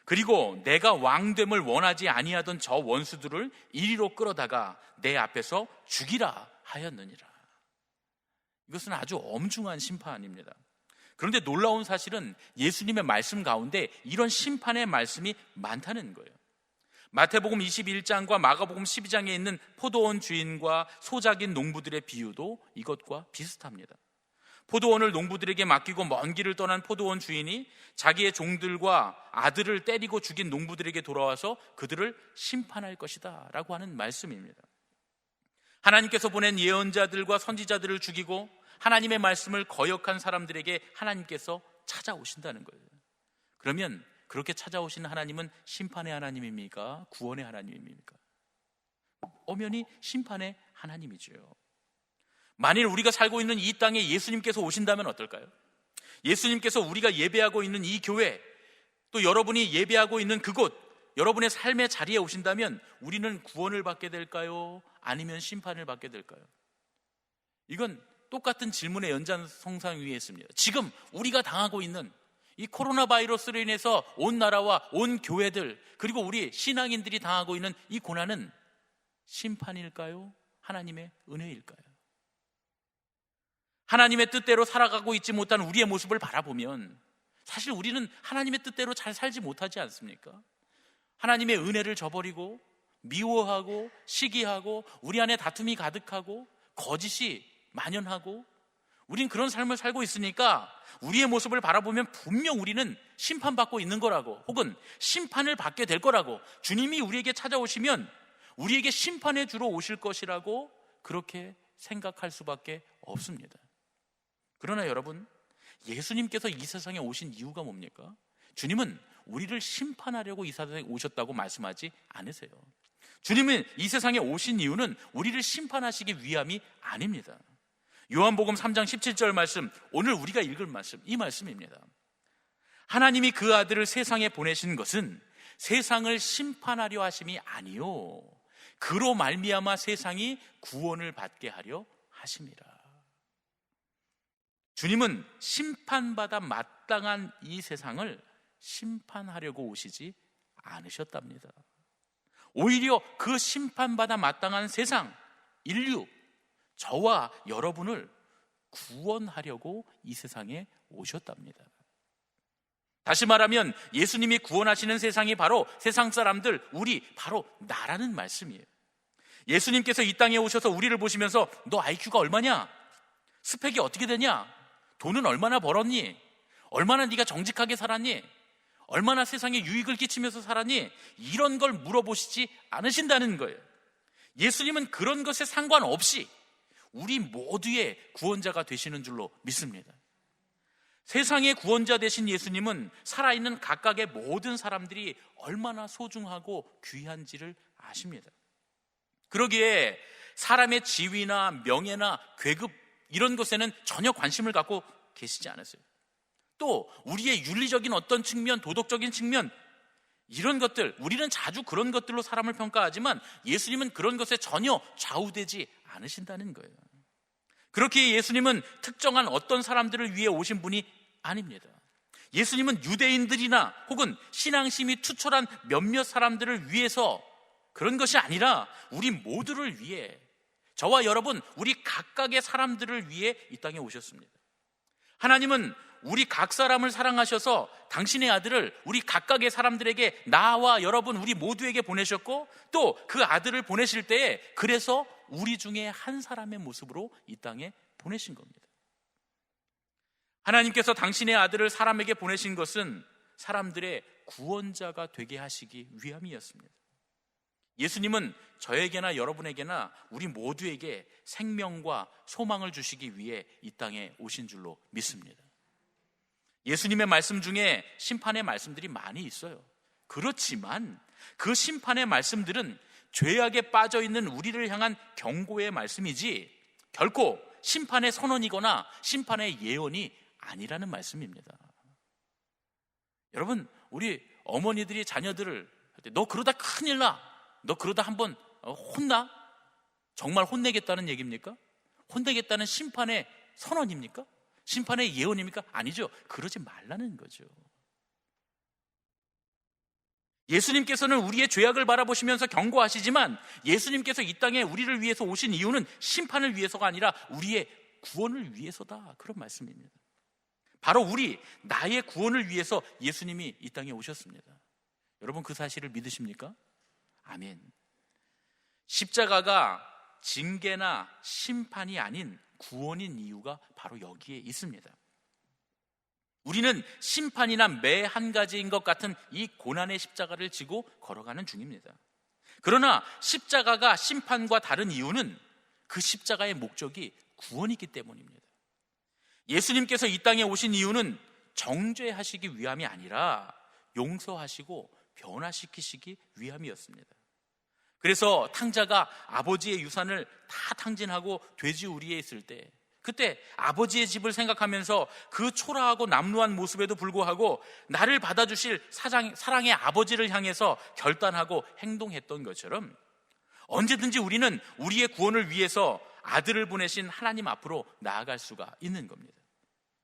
그리고 내가 왕됨을 원하지 아니하던 저 원수들을 이리로 끌어다가 내 앞에서 죽이라 하였느니라. 이것은 아주 엄중한 심판입니다. 그런데 놀라운 사실은 예수님의 말씀 가운데 이런 심판의 말씀이 많다는 거예요. 마태복음 21장과 마가복음 12장에 있는 포도원 주인과 소작인 농부들의 비유도 이것과 비슷합니다. 포도원을 농부들에게 맡기고 먼 길을 떠난 포도원 주인이 자기의 종들과 아들을 때리고 죽인 농부들에게 돌아와서 그들을 심판할 것이다 라고 하는 말씀입니다. 하나님께서 보낸 예언자들과 선지자들을 죽이고 하나님의 말씀을 거역한 사람들에게 하나님께서 찾아오신다는 거예요. 그러면 그렇게 찾아오신 하나님은 심판의 하나님입니까? 구원의 하나님입니까? 엄연히 심판의 하나님이죠. 만일 우리가 살고 있는 이 땅에 예수님께서 오신다면 어떨까요? 예수님께서 우리가 예배하고 있는 이 교회, 또 여러분이 예배하고 있는 그곳, 여러분의 삶의 자리에 오신다면 우리는 구원을 받게 될까요? 아니면 심판을 받게 될까요? 이건 똑같은 질문의 연장선상 위에 있습니다. 지금 우리가 당하고 있는 이 코로나 바이러스로 인해서 온 나라와 온 교회들, 그리고 우리 신앙인들이 당하고 있는 이 고난은 심판일까요? 하나님의 은혜일까요? 하나님의 뜻대로 살아가고 있지 못한 우리의 모습을 바라보면 사실 우리는 하나님의 뜻대로 잘 살지 못하지 않습니까? 하나님의 은혜를 저버리고 미워하고 시기하고 우리 안에 다툼이 가득하고 거짓이 만연하고 우린 그런 삶을 살고 있으니까 우리의 모습을 바라보면 분명 우리는 심판받고 있는 거라고, 혹은 심판을 받게 될 거라고, 주님이 우리에게 찾아오시면 우리에게 심판해 주러 오실 것이라고 그렇게 생각할 수밖에 없습니다. 그러나 여러분, 예수님께서 이 세상에 오신 이유가 뭡니까? 주님은 우리를 심판하려고 이 세상에 오셨다고 말씀하지 않으세요. 주님은 이 세상에 오신 이유는 우리를 심판하시기 위함이 아닙니다. 요한복음 3장 17절 말씀, 오늘 우리가 읽을 말씀, 이 말씀입니다. 하나님이 그 아들을 세상에 보내신 것은 세상을 심판하려 하심이 아니요 그로 말미암아 세상이 구원을 받게 하려 하심이라. 주님은 심판받아 마땅한 이 세상을 심판하려고 오시지 않으셨답니다. 오히려 그 심판받아 마땅한 세상, 인류, 저와 여러분을 구원하려고 이 세상에 오셨답니다. 다시 말하면 예수님이 구원하시는 세상이 바로 세상 사람들, 우리, 바로 나라는 말씀이에요. 예수님께서 이 땅에 오셔서 우리를 보시면서 너 IQ가 얼마냐? 스펙이 어떻게 되냐? 돈은 얼마나 벌었니? 얼마나 네가 정직하게 살았니? 얼마나 세상에 유익을 끼치면서 살았니? 이런 걸 물어보시지 않으신다는 거예요. 예수님은 그런 것에 상관없이 우리 모두의 구원자가 되시는 줄로 믿습니다. 세상의 구원자 되신 예수님은 살아있는 각각의 모든 사람들이 얼마나 소중하고 귀한지를 아십니다. 그러기에 사람의 지위나 명예나 계급 이런 것에는 전혀 관심을 갖고 계시지 않으세요. 또 우리의 윤리적인 어떤 측면, 도덕적인 측면, 이런 것들, 우리는 자주 그런 것들로 사람을 평가하지만 예수님은 그런 것에 전혀 좌우되지 않으신다는 거예요. 그렇게 예수님은 특정한 어떤 사람들을 위해 오신 분이 아닙니다. 예수님은 유대인들이나 혹은 신앙심이 투철한 몇몇 사람들을 위해서 그런 것이 아니라 우리 모두를 위해, 저와 여러분, 우리 각각의 사람들을 위해 이 땅에 오셨습니다. 하나님은 우리 각 사람을 사랑하셔서 당신의 아들을 우리 각각의 사람들에게, 나와 여러분 우리 모두에게 보내셨고, 또 그 아들을 보내실 때에 그래서 우리 중에 한 사람의 모습으로 이 땅에 보내신 겁니다. 하나님께서 당신의 아들을 사람에게 보내신 것은 사람들의 구원자가 되게 하시기 위함이었습니다. 예수님은 저에게나 여러분에게나 우리 모두에게 생명과 소망을 주시기 위해 이 땅에 오신 줄로 믿습니다. 예수님의 말씀 중에 심판의 말씀들이 많이 있어요. 그렇지만 그 심판의 말씀들은 죄악에 빠져 있는 우리를 향한 경고의 말씀이지 결코 심판의 선언이거나 심판의 예언이 아니라는 말씀입니다. 여러분, 우리 어머니들이 자녀들을 너 그러다 큰일 나, 너 그러다 한번 혼나? 정말 혼내겠다는 얘기입니까? 혼내겠다는 심판의 선언입니까? 심판의 예언입니까? 아니죠. 그러지 말라는 거죠. 예수님께서는 우리의 죄악을 바라보시면서 경고하시지만 예수님께서 이 땅에 우리를 위해서 오신 이유는 심판을 위해서가 아니라 우리의 구원을 위해서다, 그런 말씀입니다. 바로 나의 구원을 위해서 예수님이 이 땅에 오셨습니다. 여러분, 그 사실을 믿으십니까? 아멘. 십자가가 징계나 심판이 아닌 구원인 이유가 바로 여기에 있습니다. 우리는 심판이나 매 한 가지인 것 같은 이 고난의 십자가를 지고 걸어가는 중입니다. 그러나 십자가가 심판과 다른 이유는 그 십자가의 목적이 구원이기 때문입니다. 예수님께서 이 땅에 오신 이유는 정죄하시기 위함이 아니라 용서하시고 변화시키시기 위함이었습니다. 그래서 탕자가 아버지의 유산을 다 탕진하고 돼지우리에 있을 때, 그때 아버지의 집을 생각하면서 그 초라하고 남루한 모습에도 불구하고 나를 받아주실 사랑의 아버지를 향해서 결단하고 행동했던 것처럼 언제든지 우리는 우리의 구원을 위해서 아들을 보내신 하나님 앞으로 나아갈 수가 있는 겁니다.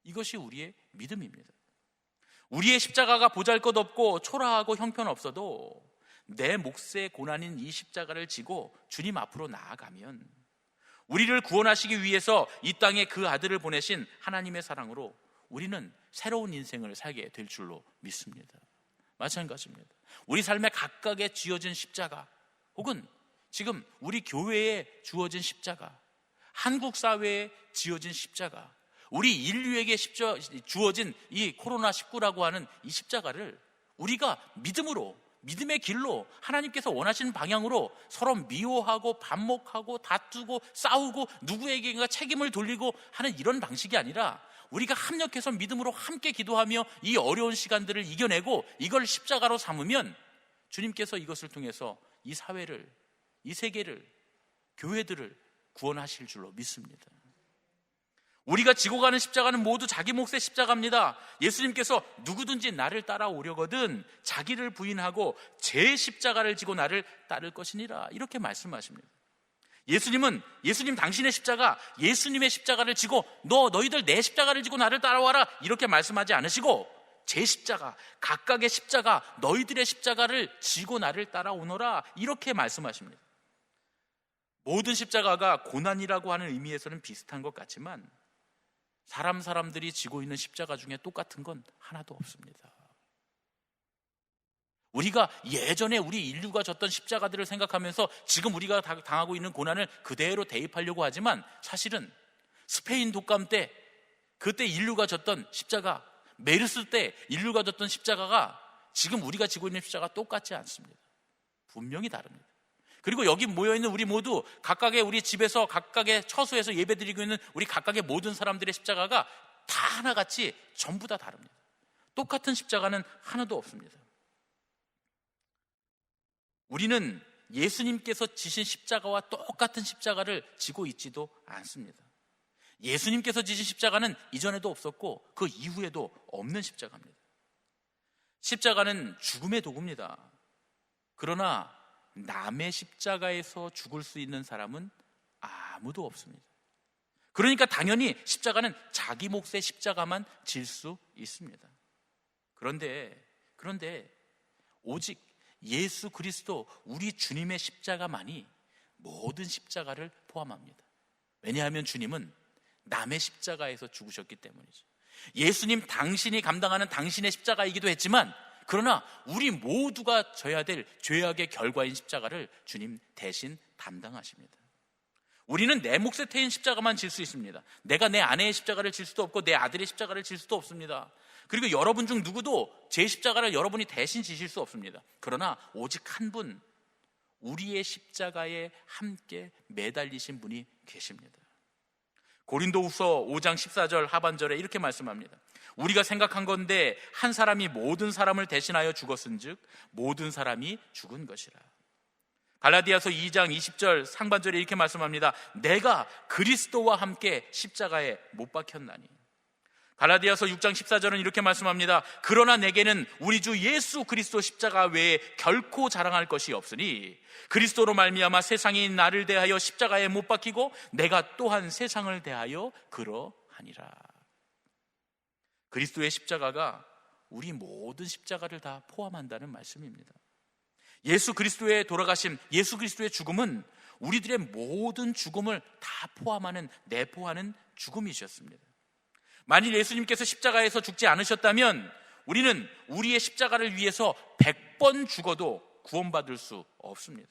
이것이 우리의 믿음입니다. 우리의 십자가가 보잘것없고 초라하고 형편없어도 내 몫의 고난인 이 십자가를 지고 주님 앞으로 나아가면 우리를 구원하시기 위해서 이 땅에 그 아들을 보내신 하나님의 사랑으로 우리는 새로운 인생을 살게 될 줄로 믿습니다. 마찬가지입니다. 우리 삶에 각각에 쥐어진 십자가, 혹은 지금 우리 교회에 주어진 십자가, 한국 사회에 지어진 십자가, 우리 인류에게 주어진 이 코로나19라고 하는 이 십자가를 우리가 믿음의 길로 하나님께서 원하시는 방향으로 서로 미워하고 반목하고 다투고 싸우고 누구에게인가 책임을 돌리고 하는 이런 방식이 아니라 우리가 합력해서 믿음으로 함께 기도하며 이 어려운 시간들을 이겨내고 이걸 십자가로 삼으면 주님께서 이것을 통해서 이 사회를, 이 세계를, 교회들을 구원하실 줄로 믿습니다. 우리가 지고 가는 십자가는 모두 자기 몫의 십자가입니다. 예수님께서 누구든지 나를 따라오려거든 자기를 부인하고 제 십자가를 지고 나를 따를 것이니라, 이렇게 말씀하십니다. 예수님 당신의 십자가, 예수님의 십자가를 지고 너희들 내 십자가를 지고 나를 따라와라, 이렇게 말씀하지 않으시고 제 십자가, 각각의 십자가, 너희들의 십자가를 지고 나를 따라오너라, 이렇게 말씀하십니다. 모든 십자가가 고난이라고 하는 의미에서는 비슷한 것 같지만 사람들이 지고 있는 십자가 중에 똑같은 건 하나도 없습니다. 우리가 예전에 우리 인류가 졌던 십자가들을 생각하면서 지금 우리가 당하고 있는 고난을 그대로 대입하려고 하지만 사실은 스페인 독감 때 그때 인류가 졌던 십자가, 메르스 때 인류가 졌던 십자가가 지금 우리가 지고 있는 십자가 똑같지 않습니다. 분명히 다릅니다. 그리고 여기 모여있는 우리 모두 각각의 우리 집에서 각각의 처소에서 예배드리고 있는 우리 각각의 모든 사람들의 십자가가 다 하나같이 전부 다 다릅니다. 똑같은 십자가는 하나도 없습니다. 우리는 예수님께서 지신 십자가와 똑같은 십자가를 지고 있지도 않습니다. 예수님께서 지신 십자가는 이전에도 없었고 그 이후에도 없는 십자가입니다. 십자가는 죽음의 도구입니다. 그러나 남의 십자가에서 죽을 수 있는 사람은 아무도 없습니다. 그러니까 당연히 십자가는 자기 몫의 십자가만 질 수 있습니다. 그런데 오직 예수 그리스도 우리 주님의 십자가만이 모든 십자가를 포함합니다. 왜냐하면 주님은 남의 십자가에서 죽으셨기 때문이죠. 예수님 당신이 감당하는 당신의 십자가이기도 했지만, 그러나 우리 모두가 져야 될 죄악의 결과인 십자가를 주님 대신 담당하십니다. 우리는 내 몫에 태인 십자가만 질 수 있습니다. 내가 내 아내의 십자가를 질 수도 없고 내 아들의 십자가를 질 수도 없습니다. 그리고 여러분 중 누구도 제 십자가를 여러분이 대신 지실 수 없습니다. 그러나 오직 한 분, 우리의 십자가에 함께 매달리신 분이 계십니다. 고린도후서 5장 14절 하반절에 이렇게 말씀합니다. 우리가 생각한 건데 한 사람이 모든 사람을 대신하여 죽었은즉 모든 사람이 죽은 것이라. 갈라디아서 2장 20절 상반절에 이렇게 말씀합니다. 내가 그리스도와 함께 십자가에 못 박혔나니. 갈라디아서 6장 14절은 이렇게 말씀합니다. 그러나 내게는 우리 주 예수 그리스도 십자가 외에 결코 자랑할 것이 없으니 그리스도로 말미암아 세상이 나를 대하여 십자가에 못 박히고 내가 또한 세상을 대하여 그러하니라. 그리스도의 십자가가 우리 모든 십자가를 다 포함한다는 말씀입니다. 예수 그리스도의 돌아가심, 예수 그리스도의 죽음은 우리들의 모든 죽음을 다 포함하는, 내포하는 죽음이셨습니다. 만일 예수님께서 십자가에서 죽지 않으셨다면 우리는 우리의 십자가를 위해서 100번 죽어도 구원받을 수 없습니다.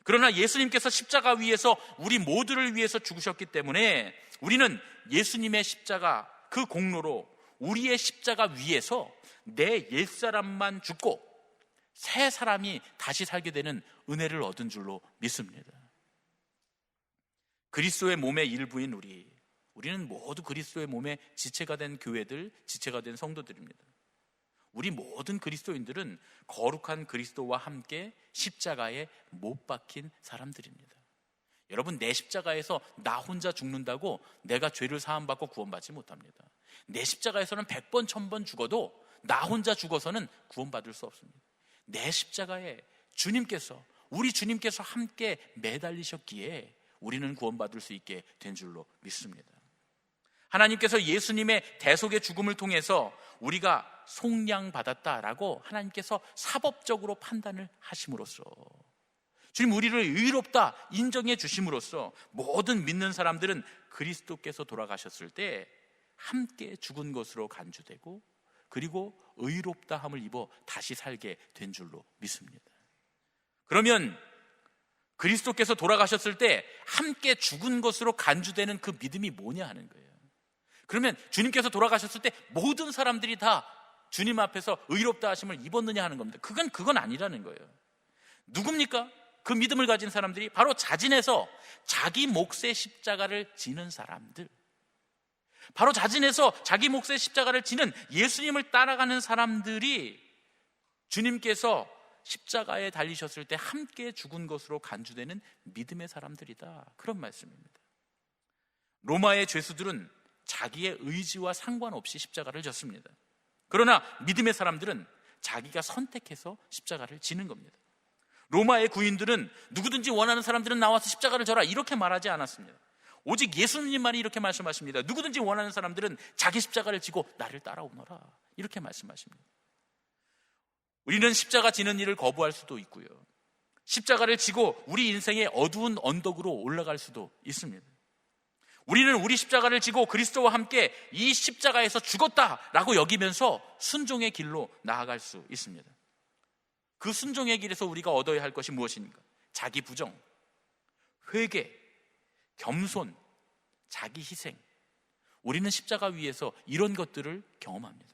그러나 예수님께서 십자가 위에서 우리 모두를 위해서 죽으셨기 때문에 우리는 예수님의 십자가, 그 공로로 우리의 십자가 위에서 내 옛사람만 죽고 새 사람이 다시 살게 되는 은혜를 얻은 줄로 믿습니다. 그리스도의 몸의 일부인 우리는 모두 그리스도의 몸의 지체가 된 교회들, 지체가 된 성도들입니다. 우리 모든 그리스도인들은 거룩한 그리스도와 함께 십자가에 못 박힌 사람들입니다. 여러분, 내 십자가에서 나 혼자 죽는다고 내가 죄를 사함받고 구원받지 못합니다. 내 십자가에서는 100번, 1000번 죽어도 나 혼자 죽어서는 구원받을 수 없습니다. 내 십자가에 우리 주님께서 함께 매달리셨기에 우리는 구원받을 수 있게 된 줄로 믿습니다. 하나님께서 예수님의 대속의 죽음을 통해서 우리가 속량받았다라고 하나님께서 사법적으로 판단을 하심으로써, 주님 우리를 의롭다 인정해 주심으로써 모든 믿는 사람들은 그리스도께서 돌아가셨을 때 함께 죽은 것으로 간주되고 그리고 의롭다함을 입어 다시 살게 된 줄로 믿습니다. 그러면 그리스도께서 돌아가셨을 때 함께 죽은 것으로 간주되는 그 믿음이 뭐냐 하는 거예요. 그러면 주님께서 돌아가셨을 때 모든 사람들이 다 주님 앞에서 의롭다 하심을 입었느냐 하는 겁니다. 그건 아니라는 거예요. 누굽니까? 그 믿음을 가진 사람들이 바로 자진해서 자기 몫의 십자가를 지는 사람들, 바로 자진해서 자기 몫의 십자가를 지는 예수님을 따라가는 사람들이 주님께서 십자가에 달리셨을 때 함께 죽은 것으로 간주되는 믿음의 사람들이다, 그런 말씀입니다. 로마의 죄수들은 자기의 의지와 상관없이 십자가를 졌습니다. 그러나 믿음의 사람들은 자기가 선택해서 십자가를 지는 겁니다. 로마의 구인들은 누구든지 원하는 사람들은 나와서 십자가를 져라 이렇게 말하지 않았습니다. 오직 예수님만이 이렇게 말씀하십니다. 누구든지 원하는 사람들은 자기 십자가를 지고 나를 따라오너라 이렇게 말씀하십니다. 우리는 십자가 지는 일을 거부할 수도 있고요, 십자가를 지고 우리 인생의 어두운 언덕으로 올라갈 수도 있습니다. 우리는 우리 십자가를 지고 그리스도와 함께 이 십자가에서 죽었다라고 여기면서 순종의 길로 나아갈 수 있습니다. 그 순종의 길에서 우리가 얻어야 할 것이 무엇입니까? 자기 부정, 회개, 겸손, 자기 희생. 우리는 십자가 위에서 이런 것들을 경험합니다.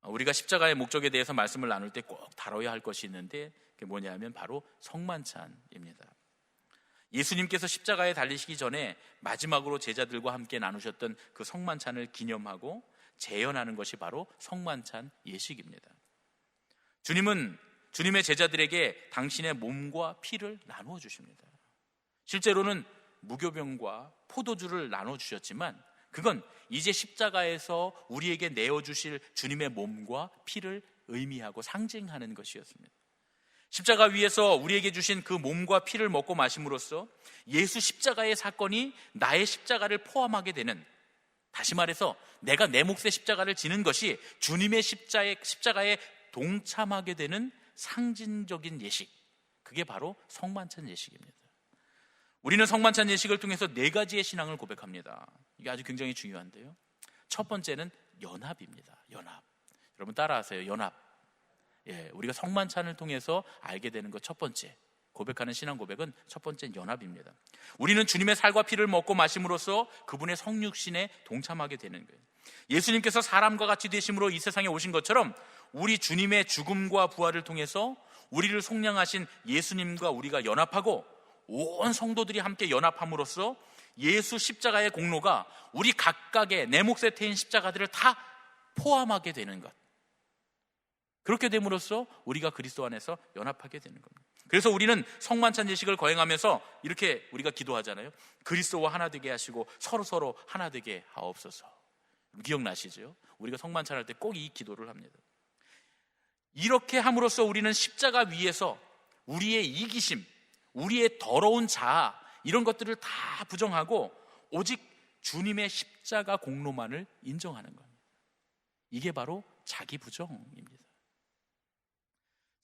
우리가 십자가의 목적에 대해서 말씀을 나눌 때 꼭 다뤄야 할 것이 있는데 그게 뭐냐면 바로 성만찬입니다. 예수님께서 십자가에 달리시기 전에 마지막으로 제자들과 함께 나누셨던 그 성만찬을 기념하고 재현하는 것이 바로 성만찬 예식입니다. 주님은 주님의 제자들에게 당신의 몸과 피를 나누어 주십니다. 실제로는 무교병과 포도주를 나눠 주셨지만 그건 이제 십자가에서 우리에게 내어주실 주님의 몸과 피를 의미하고 상징하는 것이었습니다. 십자가 위에서 우리에게 주신 그 몸과 피를 먹고 마심으로써 예수 십자가의 사건이 나의 십자가를 포함하게 되는, 다시 말해서 내가 내 몫의 십자가를 지는 것이 주님의 십자가에 동참하게 되는 상징적인 예식, 그게 바로 성만찬 예식입니다. 우리는 성만찬 예식을 통해서 4가지의 신앙을 고백합니다. 이게 아주 굉장히 중요한데요, 첫 번째는 연합입니다. 연합. 여러분 따라하세요. 연합. 우리가 성만찬을 통해서 알게 되는 것 첫 번째, 고백하는 신앙 고백은 첫 번째는 연합입니다. 우리는 주님의 살과 피를 먹고 마심으로써 그분의 성육신에 동참하게 되는 거예요. 예수님께서 사람과 같이 되심으로 이 세상에 오신 것처럼 우리 주님의 죽음과 부활을 통해서 우리를 속량하신 예수님과 우리가 연합하고 온 성도들이 함께 연합함으로써 예수 십자가의 공로가 우리 각각의 내 몫에 태인 십자가들을 다 포함하게 되는 것. 그렇게 됨으로써 우리가 그리스도 안에서 연합하게 되는 겁니다. 그래서 우리는 성만찬 예식을 거행하면서 이렇게 우리가 기도하잖아요. 그리스도와 하나 되게 하시고 서로 하나 되게 하옵소서. 기억나시죠? 우리가 성만찬 할 때 꼭 이 기도를 합니다. 이렇게 함으로써 우리는 십자가 위에서 우리의 이기심, 우리의 더러운 자아, 이런 것들을 다 부정하고 오직 주님의 십자가 공로만을 인정하는 겁니다. 이게 바로 자기 부정입니다.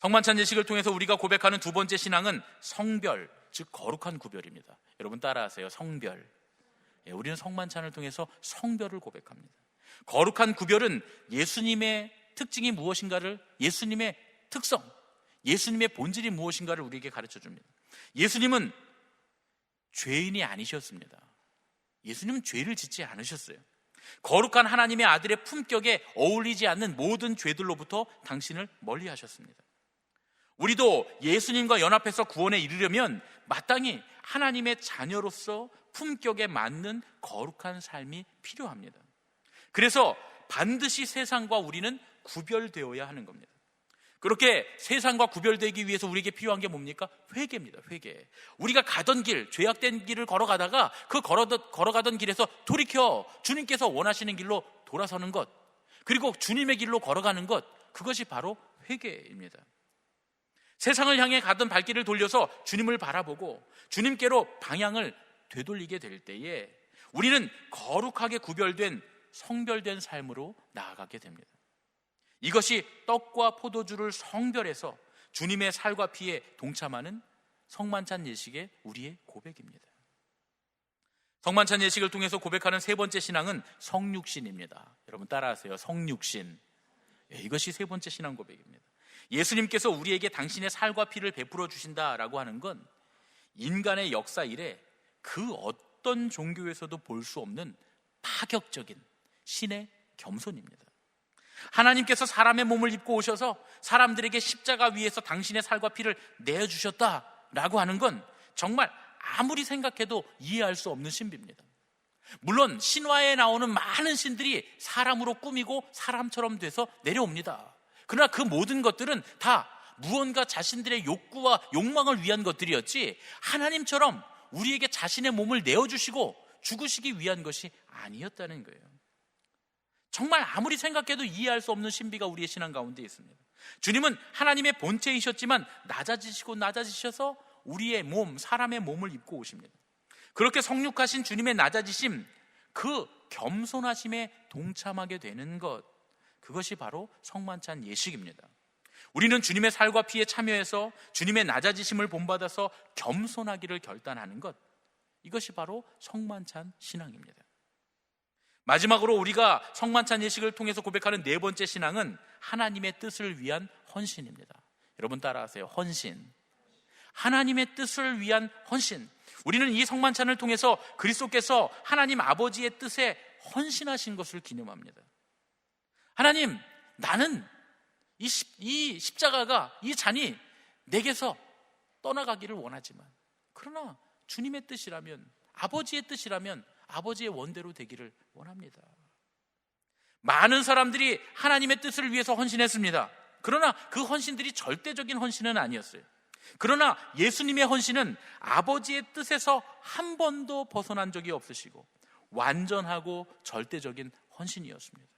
성만찬 예식을 통해서 우리가 고백하는 두 번째 신앙은 성별, 즉 거룩한 구별입니다. 여러분 따라하세요. 성별. 우리는 성만찬을 통해서 성별을 고백합니다. 거룩한 구별은 예수님의 특징이 무엇인가를, 예수님의 특성, 예수님의 본질이 무엇인가를 우리에게 가르쳐 줍니다. 예수님은 죄인이 아니셨습니다. 예수님은 죄를 짓지 않으셨어요. 거룩한 하나님의 아들의 품격에 어울리지 않는 모든 죄들로부터 당신을 멀리 하셨습니다. 우리도 예수님과 연합해서 구원에 이르려면 마땅히 하나님의 자녀로서 품격에 맞는 거룩한 삶이 필요합니다. 그래서 반드시 세상과 우리는 구별되어야 하는 겁니다. 그렇게 세상과 구별되기 위해서 우리에게 필요한 게 뭡니까? 회개입니다. 회개. 우리가 가던 길, 죄악된 길을 걸어가다가 그 걸어가던 길에서 돌이켜 주님께서 원하시는 길로 돌아서는 것, 그리고 주님의 길로 걸어가는 것, 그것이 바로 회개입니다. 세상을 향해 가던 발길을 돌려서 주님을 바라보고 주님께로 방향을 되돌리게 될 때에 우리는 거룩하게 구별된 성별된 삶으로 나아가게 됩니다. 이것이 떡과 포도주를 성별해서 주님의 살과 피에 동참하는 성만찬 예식의 우리의 고백입니다. 성만찬 예식을 통해서 고백하는 세 번째 신앙은 성육신입니다. 여러분 따라하세요. 성육신. 이것이 세 번째 신앙 고백입니다. 예수님께서 우리에게 당신의 살과 피를 베풀어 주신다라고 하는 건 인간의 역사 이래 그 어떤 종교에서도 볼 수 없는 파격적인 신의 겸손입니다. 하나님께서 사람의 몸을 입고 오셔서 사람들에게 십자가 위에서 당신의 살과 피를 내어주셨다라고 하는 건 정말 아무리 생각해도 이해할 수 없는 신비입니다. 물론 신화에 나오는 많은 신들이 사람으로 꾸미고 사람처럼 돼서 내려옵니다. 그러나 그 모든 것들은 다 무언가 자신들의 욕구와 욕망을 위한 것들이었지 하나님처럼 우리에게 자신의 몸을 내어주시고 죽으시기 위한 것이 아니었다는 거예요. 정말 아무리 생각해도 이해할 수 없는 신비가 우리의 신앙 가운데 있습니다. 주님은 하나님의 본체이셨지만 낮아지셔서 우리의 몸, 사람의 몸을 입고 오십니다. 그렇게 성육하신 주님의 낮아지심, 그 겸손하심에 동참하게 되는 것, 그것이 바로 성만찬 예식입니다. 우리는 주님의 살과 피에 참여해서 주님의 낮아지심을 본받아서 겸손하기를 결단하는 것, 이것이 바로 성만찬 신앙입니다. 마지막으로 우리가 성만찬 예식을 통해서 고백하는 네 번째 신앙은 하나님의 뜻을 위한 헌신입니다. 여러분 따라하세요. 헌신. 하나님의 뜻을 위한 헌신. 우리는 이 성만찬을 통해서 그리스도께서 하나님 아버지의 뜻에 헌신하신 것을 기념합니다. 하나님, 나는 이 십자가가, 이 잔이 내게서 떠나가기를 원하지만, 그러나 주님의 뜻이라면, 아버지의 뜻이라면 아버지의 원대로 되기를 원합니다. 많은 사람들이 하나님의 뜻을 위해서 헌신했습니다. 그러나 그 헌신들이 절대적인 헌신은 아니었어요. 그러나 예수님의 헌신은 아버지의 뜻에서 한 번도 벗어난 적이 없으시고 완전하고 절대적인 헌신이었습니다.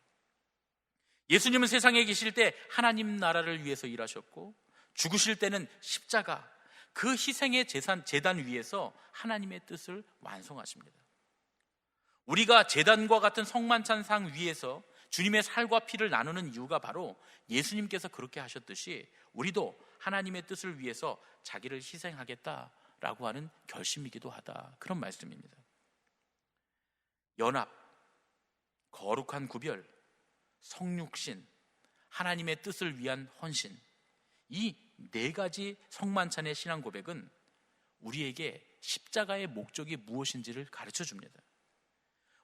예수님은 세상에 계실 때 하나님 나라를 위해서 일하셨고 죽으실 때는 십자가, 그 희생의 제단 위에서 하나님의 뜻을 완성하십니다. 우리가 제단과 같은 성만찬상 위에서 주님의 살과 피를 나누는 이유가 바로 예수님께서 그렇게 하셨듯이 우리도 하나님의 뜻을 위해서 자기를 희생하겠다라고 하는 결심이기도 하다, 그런 말씀입니다. 연합, 거룩한 구별, 성육신, 하나님의 뜻을 위한 헌신, 이 네 가지 성만찬의 신앙 고백은 우리에게 십자가의 목적이 무엇인지를 가르쳐 줍니다.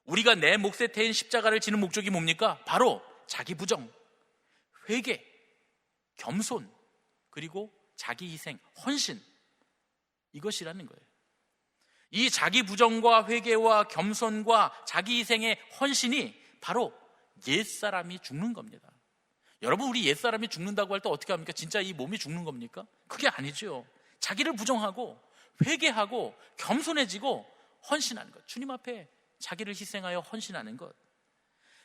우리가 내 몫에 태인 십자가를 지는 목적이 뭡니까? 바로 자기 부정, 회개, 겸손, 그리고 자기 희생, 헌신, 이것이라는 거예요. 이 자기 부정과 회개와 겸손과 자기 희생의 헌신이 바로 옛사람이 죽는 겁니다. 여러분, 우리 옛사람이 죽는다고 할 때 어떻게 합니까? 진짜 이 몸이 죽는 겁니까? 그게 아니죠. 자기를 부정하고 회개하고 겸손해지고 헌신하는 것, 주님 앞에 자기를 희생하여 헌신하는 것,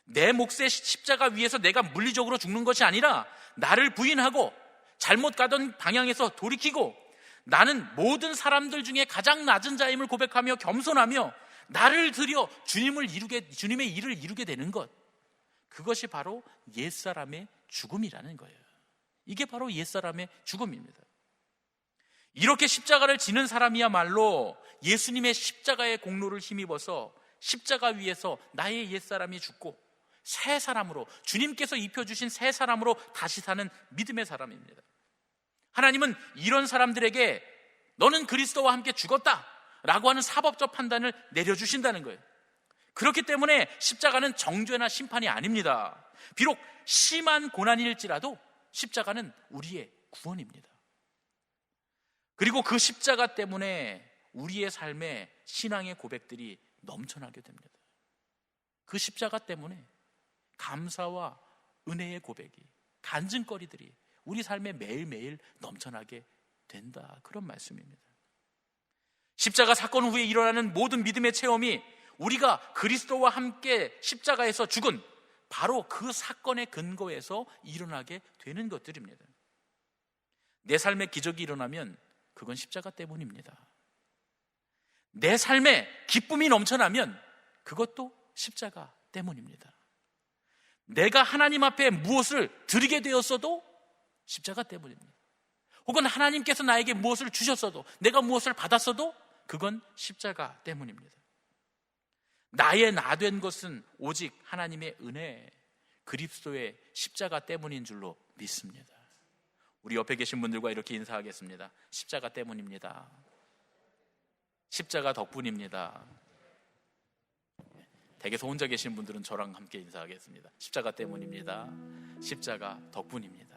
내 몫의 십자가 위에서 내가 물리적으로 죽는 것이 아니라 나를 부인하고 잘못 가던 방향에서 돌이키고 나는 모든 사람들 중에 가장 낮은 자임을 고백하며 겸손하며 나를 들여 주님의 일을 이루게 되는 것, 그것이 바로 옛사람의 죽음이라는 거예요. 이게 바로 옛사람의 죽음입니다. 이렇게 십자가를 지는 사람이야말로 예수님의 십자가의 공로를 힘입어서 십자가 위에서 나의 옛사람이 죽고 새 사람으로, 주님께서 입혀주신 새 사람으로 다시 사는 믿음의 사람입니다. 하나님은 이런 사람들에게 너는 그리스도와 함께 죽었다 라고 하는 사법적 판단을 내려주신다는 거예요. 그렇기 때문에 십자가는 정죄나 심판이 아닙니다. 비록 심한 고난일지라도 십자가는 우리의 구원입니다. 그리고 그 십자가 때문에 우리의 삶에 신앙의 고백들이 넘쳐나게 됩니다. 그 십자가 때문에 감사와 은혜의 고백이, 간증거리들이 우리 삶에 매일매일 넘쳐나게 된다, 그런 말씀입니다. 십자가 사건 후에 일어나는 모든 믿음의 체험이 우리가 그리스도와 함께 십자가에서 죽은 바로 그 사건의 근거에서 일어나게 되는 것들입니다. 내 삶에 기적이 일어나면 그건 십자가 때문입니다. 내 삶에 기쁨이 넘쳐나면 그것도 십자가 때문입니다. 내가 하나님 앞에 무엇을 드리게 되었어도 십자가 때문입니다. 혹은 하나님께서 나에게 무엇을 주셨어도, 내가 무엇을 받았어도 그건 십자가 때문입니다. 나의 나 된 것은 오직 하나님의 은혜, 그리스도의 십자가 때문인 줄로 믿습니다. 우리 옆에 계신 분들과 이렇게 인사하겠습니다. 십자가 때문입니다. 십자가 덕분입니다. 댁에서 혼자 계신 분들은 저랑 함께 인사하겠습니다. 십자가 때문입니다. 십자가 덕분입니다.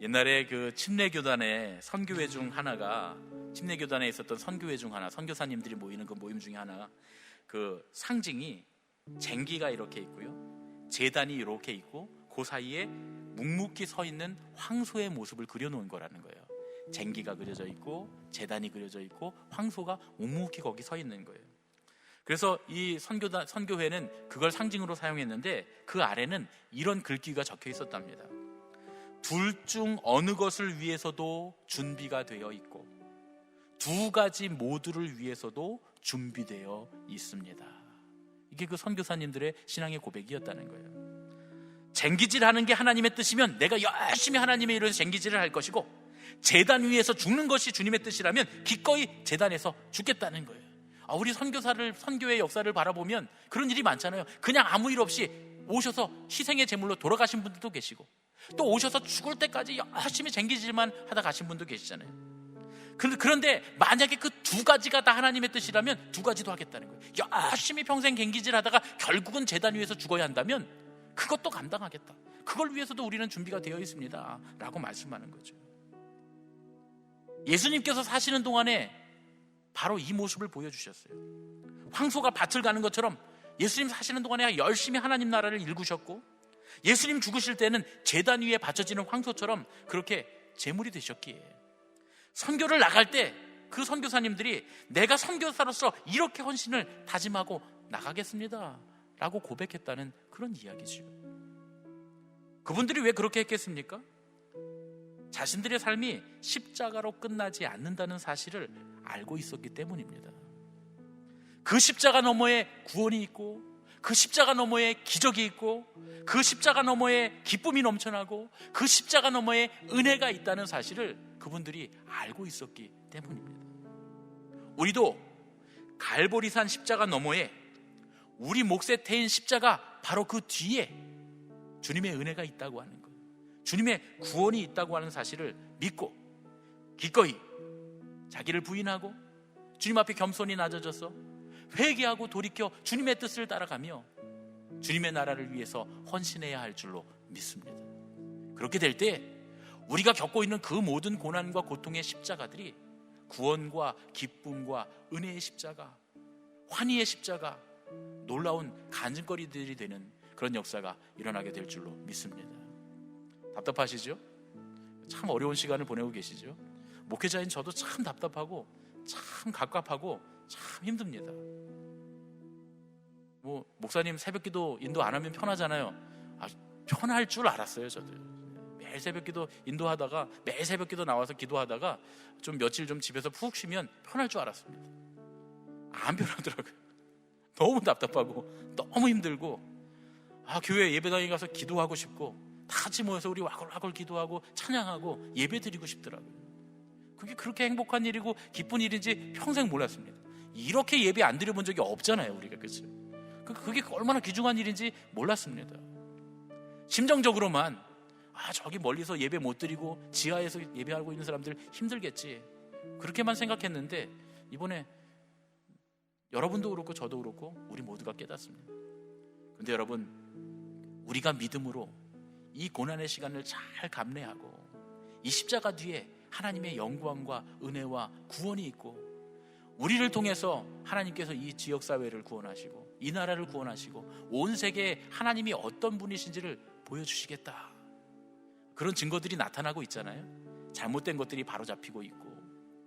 옛날에 그 침례교단의 선교회 중 하나가, 침례교단에 있었던 선교회 중 하나, 선교사님들이 모이는 그 모임 중에 하나, 그 상징이 쟁기가 이렇게 있고요, 제단이 이렇게 있고 그 사이에 묵묵히 서 있는 황소의 모습을 그려놓은 거라는 거예요. 쟁기가 그려져 있고 제단이 그려져 있고 황소가 묵묵히 거기 서 있는 거예요. 그래서 이 선교회는 그걸 상징으로 사용했는데 그 아래는 이런 글귀가 적혀 있었답니다. 둘 중 어느 것을 위해서도 준비가 되어 있고 두 가지 모두를 위해서도 준비되어 있습니다. 이게 그 선교사님들의 신앙의 고백이었다는 거예요. 쟁기질하는 게 하나님의 뜻이면 내가 열심히 하나님의 일을 쟁기질을 할 것이고, 제단 위에서 죽는 것이 주님의 뜻이라면 기꺼이 제단에서 죽겠다는 거예요. 우리 선교의 역사를 바라보면 그런 일이 많잖아요. 그냥 아무 일 없이 오셔서 희생의 제물로 돌아가신 분들도 계시고, 또 오셔서 죽을 때까지 열심히 쟁기질만 하다 가신 분도 계시잖아요. 그런데 만약에 그 두 가지가 다 하나님의 뜻이라면 두 가지도 하겠다는 거예요. 열심히 평생 갱기질 하다가 결국은 제단 위에서 죽어야 한다면 그것도 감당하겠다. 그걸 위해서도 우리는 준비가 되어 있습니다 라고 말씀하는 거죠. 예수님께서 사시는 동안에 바로 이 모습을 보여주셨어요. 황소가 밭을 가는 것처럼 예수님 사시는 동안에 열심히 하나님 나라를 일구셨고, 예수님 죽으실 때는 제단 위에 바쳐지는 황소처럼 그렇게 제물이 되셨기에, 선교를 나갈 때 그 선교사님들이 내가 선교사로서 이렇게 헌신을 다짐하고 나가겠습니다 라고 고백했다는 그런 이야기죠. 그분들이 왜 그렇게 했겠습니까? 자신들의 삶이 십자가로 끝나지 않는다는 사실을 알고 있었기 때문입니다. 그 십자가 너머에 구원이 있고, 그 십자가 너머에 기적이 있고, 그 십자가 너머에 기쁨이 넘쳐나고, 그 십자가 너머에 은혜가 있다는 사실을 그분들이 알고 있었기 때문입니다. 우리도 갈보리산 십자가 너머에 우리 몫에 태인 십자가 바로 그 뒤에 주님의 은혜가 있다고 하는 거예요. 주님의 구원이 있다고 하는 사실을 믿고 기꺼이 자기를 부인하고 주님 앞에 겸손히 낮아져서 회개하고 돌이켜 주님의 뜻을 따라가며 주님의 나라를 위해서 헌신해야 할 줄로 믿습니다. 그렇게 될 때 우리가 겪고 있는 그 모든 고난과 고통의 십자가들이 구원과 기쁨과 은혜의 십자가, 환희의 십자가, 놀라운 간증거리들이 되는 그런 역사가 일어나게 될 줄로 믿습니다. 답답하시죠? 참 어려운 시간을 보내고 계시죠? 목회자인 저도 참 답답하고 참 갑갑하고 참 힘듭니다. 목사님 새벽기도 인도 안 하면 편하잖아요. 편할 줄 알았어요. 저도 매일 새벽기도 인도하다가 매일 새벽기도 나와서 기도하다가 좀 며칠 좀 집에서 푹 쉬면 편할 줄 알았습니다. 안 편하더라고요. 너무 답답하고 너무 힘들고 교회 예배당에 가서 기도하고 싶고 다 같이 모여서 우리 와글와글 기도하고 찬양하고 예배 드리고 싶더라고요. 그게 그렇게 행복한 일이고 기쁜 일인지 평생 몰랐습니다. 이렇게 예배 안 드려본 적이 없잖아요, 우리가. 그렇죠? 그게 얼마나 귀중한 일인지 몰랐습니다. 심정적으로만 저기 멀리서 예배 못 드리고 지하에서 예배하고 있는 사람들 힘들겠지, 그렇게만 생각했는데 이번에 여러분도 그렇고 저도 그렇고 우리 모두가 깨닫습니다. 근데 여러분, 우리가 믿음으로 이 고난의 시간을 잘 감내하고 이 십자가 뒤에 하나님의 영광과 은혜와 구원이 있고 우리를 통해서 하나님께서 이 지역사회를 구원하시고 이 나라를 구원하시고 온 세계에 하나님이 어떤 분이신지를 보여주시겠다, 그런 증거들이 나타나고 있잖아요. 잘못된 것들이 바로잡히고 있고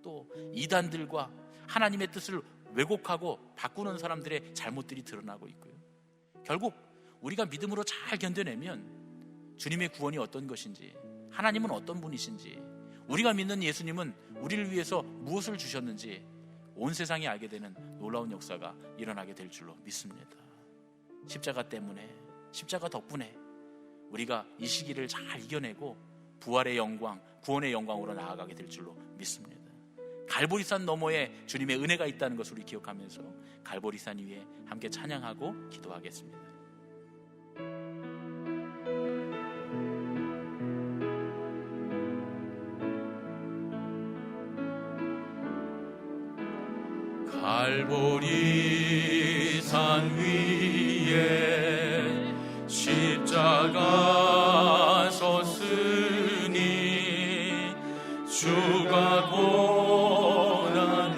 또 이단들과 하나님의 뜻을 왜곡하고 바꾸는 사람들의 잘못들이 드러나고 있고요. 결국 우리가 믿음으로 잘 견뎌내면 주님의 구원이 어떤 것인지, 하나님은 어떤 분이신지, 우리가 믿는 예수님은 우리를 위해서 무엇을 주셨는지 온 세상이 알게 되는 놀라운 역사가 일어나게 될 줄로 믿습니다. 십자가 때문에, 십자가 덕분에 우리가 이 시기를 잘 이겨내고 부활의 영광, 구원의 영광으로 나아가게 될 줄로 믿습니다. 갈보리산 너머에 주님의 은혜가 있다는 것을 우리 기억하면서 갈보리산 위에 함께 찬양하고 기도하겠습니다. 갈보리산 위에 십자가 섰으니 주가 고난을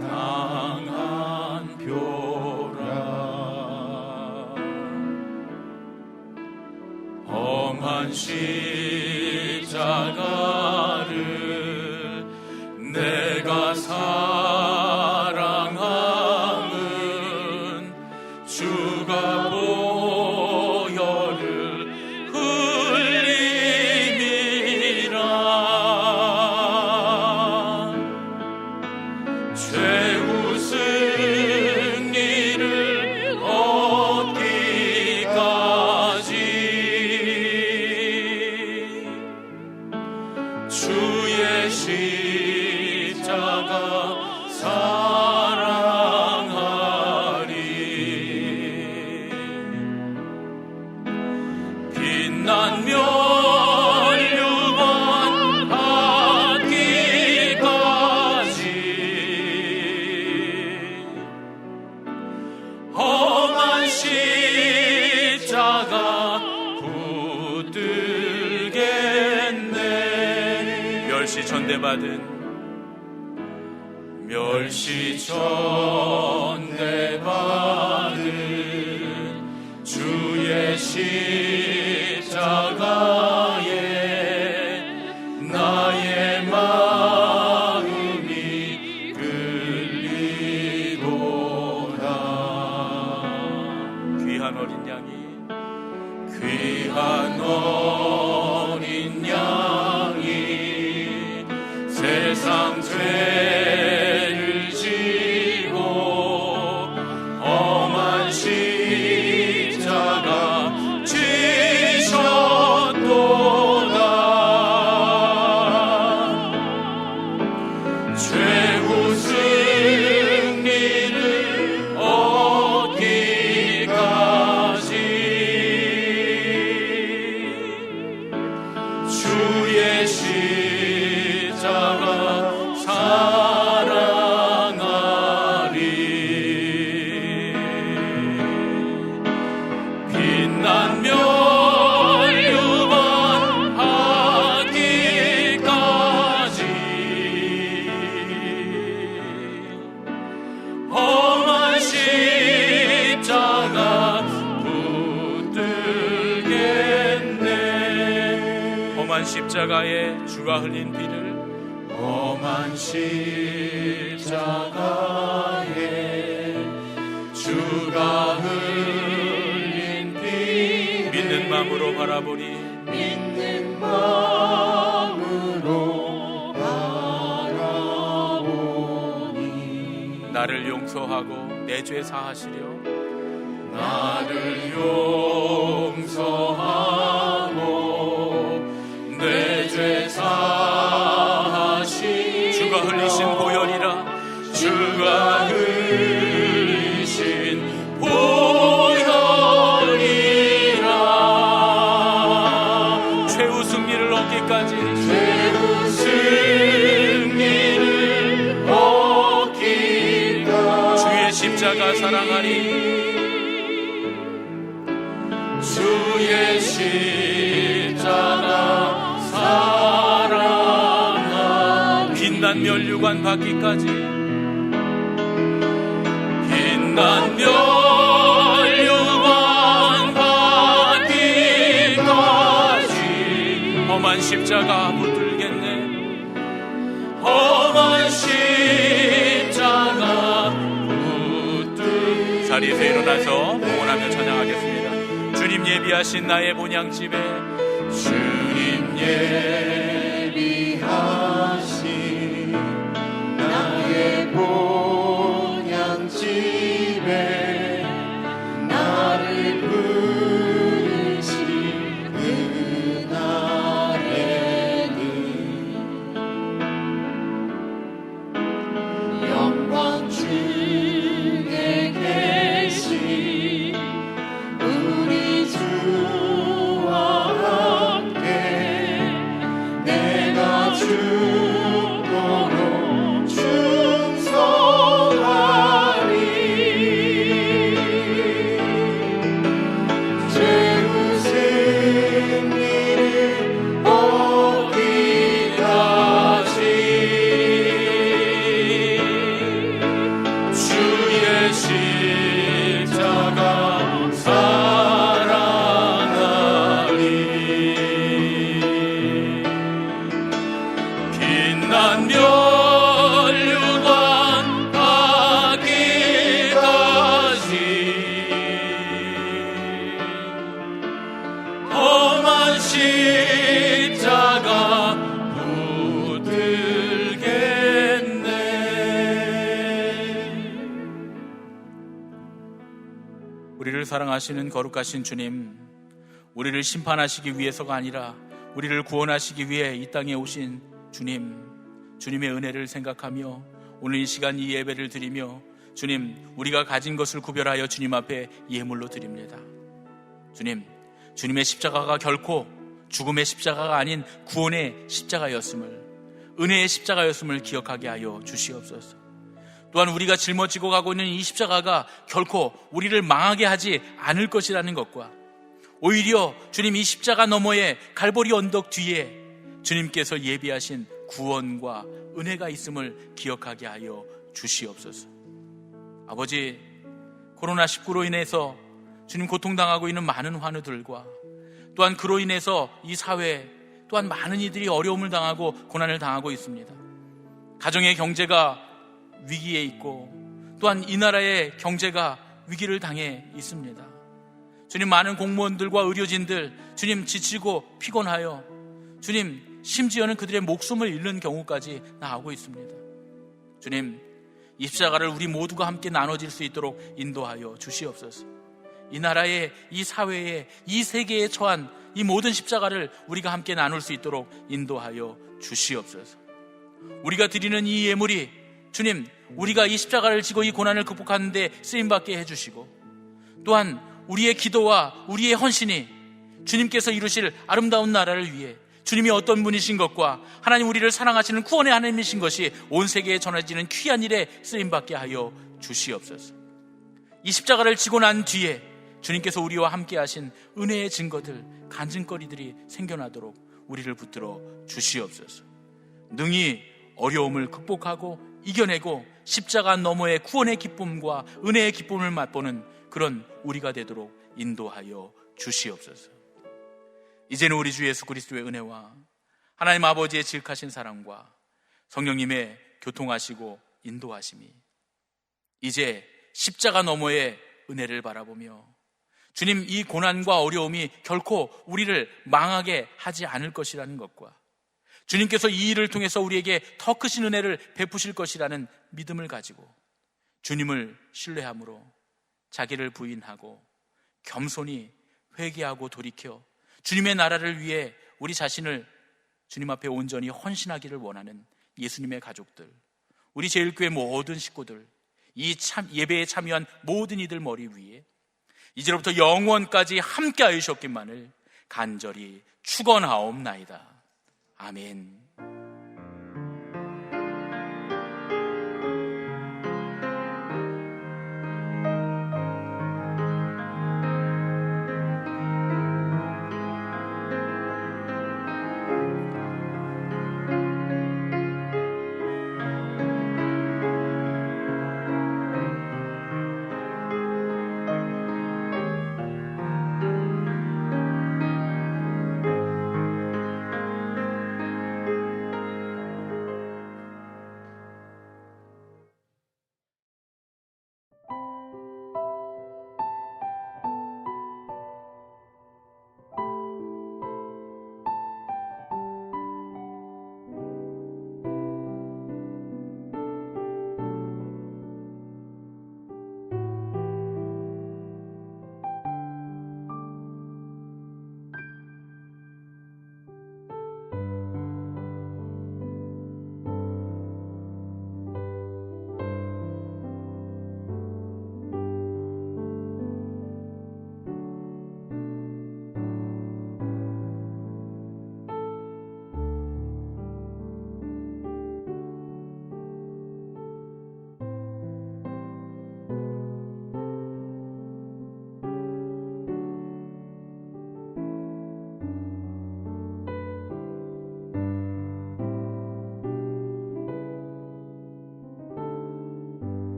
당한 표라. 험한 십자가를 내가 사랑함은 주가 보혈을 흘림이라. 최후 승리를 얻기까지 주의 십자가 사랑하리. 빛난 면류관 받기까지 험한 십자가 붙들겠네. 멸시 전대받은 주의 십자가에 나의 마음이 끌리도다. 귀한 어린 양이, 귀한 어린 양이 세상 죄를 지고 험한 십자가 지셨도다. 최후 승리를 얻기 험한 십자가에 주가 흘린 피를, 험한 십자가에 주가 흘린 피, 믿는 마음으로 바라보니, 믿는 마음으로 바라보니, 나를 용서하고 내 죄 사하시려, 나를 용서하고 내 죄 사하시, 주가 흘리신 보혈이라, 주가 흘리신 보혈이라. 최후 승리를 얻기까지, 최후 승리를 얻기까지 주의 십자가 사랑하리, 주의 십자가 사랑하리. 빛난 면류관 받기까지, 빛난 면류관 받기까지 험한 십자가 붙들겠네, 험한 십자가 붙들. 자리에서 일어나서 응원하며 찬양하겠습니다. 주님 예비하신 나의 본향집에, 주님 예비하신 나의 본향집에 나를 부르신 그날에는 영광 중에 계신 우리 주와 함께 내가 죽도록 충성하리. 최후 승리를 얻기까지 주의 십자가 사랑하리. 빛난 면류관 받기까지 험한 십자가 붙들겠네. 우리를 사랑하시는 거룩하신 주님, 우리를 심판하시기 위해서가 아니라 우리를 구원하시기 위해 이 땅에 오신 주님, 주님의 은혜를 생각하며 오늘 이 시간 이 예배를 드리며, 주님, 우리가 가진 것을 구별하여 주님 앞에 예물로 드립니다. 주님, 주님의 십자가가 결코 죽음의 십자가가 아닌 구원의 십자가였음을, 은혜의 십자가였음을 기억하게 하여 주시옵소서. 또한 우리가 짊어지고 가고 있는 이 십자가가 결코 우리를 망하게 하지 않을 것이라는 것과, 오히려 주님 이 십자가 너머에 갈보리 언덕 뒤에 주님께서 예비하신 구원과 은혜가 있음을 기억하게 하여 주시옵소서. 아버지, 코로나19로 인해서 주님 고통당하고 있는 많은 환우들과, 또한 그로 인해서 이 사회 또한 많은 이들이 어려움을 당하고 고난을 당하고 있습니다. 가정의 경제가 위기에 있고, 또한 이 나라의 경제가 위기를 당해 있습니다. 주님, 많은 공무원들과 의료진들, 주님 지치고 피곤하여 주님 심지어는 그들의 목숨을 잃는 경우까지 나오고 있습니다. 주님, 이 십자가를 우리 모두가 함께 나눠질 수 있도록 인도하여 주시옵소서. 이 나라의, 이 사회의, 이 세계에 처한 이 모든 십자가를 우리가 함께 나눌 수 있도록 인도하여 주시옵소서. 우리가 드리는 이 예물이 주님, 우리가 이 십자가를 지고 이 고난을 극복하는 데 쓰임받게 해주시고, 또한 우리의 기도와 우리의 헌신이 주님께서 이루실 아름다운 나라를 위해 주님이 어떤 분이신 것과 하나님 우리를 사랑하시는 구원의 하나님이신 것이 온 세계에 전해지는 귀한 일에 쓰임받게 하여 주시옵소서. 이 십자가를 지고 난 뒤에 주님께서 우리와 함께 하신 은혜의 증거들, 간증거리들이 생겨나도록 우리를 붙들어 주시옵소서. 능히 어려움을 극복하고 이겨내고 십자가 너머의 구원의 기쁨과 은혜의 기쁨을 맛보는 그런 우리가 되도록 인도하여 주시옵소서. 이제는 우리 주 예수 그리스도의 은혜와 하나님 아버지의 지극하신 사랑과 성령님의 교통하시고 인도하심이 이제 십자가 너머의 은혜를 바라보며 주님, 이 고난과 어려움이 결코 우리를 망하게 하지 않을 것이라는 것과 주님께서 이 일을 통해서 우리에게 더 크신 은혜를 베푸실 것이라는 믿음을 가지고 주님을 신뢰함으로 자기를 부인하고 겸손히 회개하고 돌이켜 주님의 나라를 위해 우리 자신을 주님 앞에 온전히 헌신하기를 원하는 예수님의 가족들, 우리 제일교회 모든 식구들, 이 예배에 참여한 모든 이들 머리 위에 이제로부터 영원까지 함께 하셨기만을 간절히 축원하옵나이다. 아멘.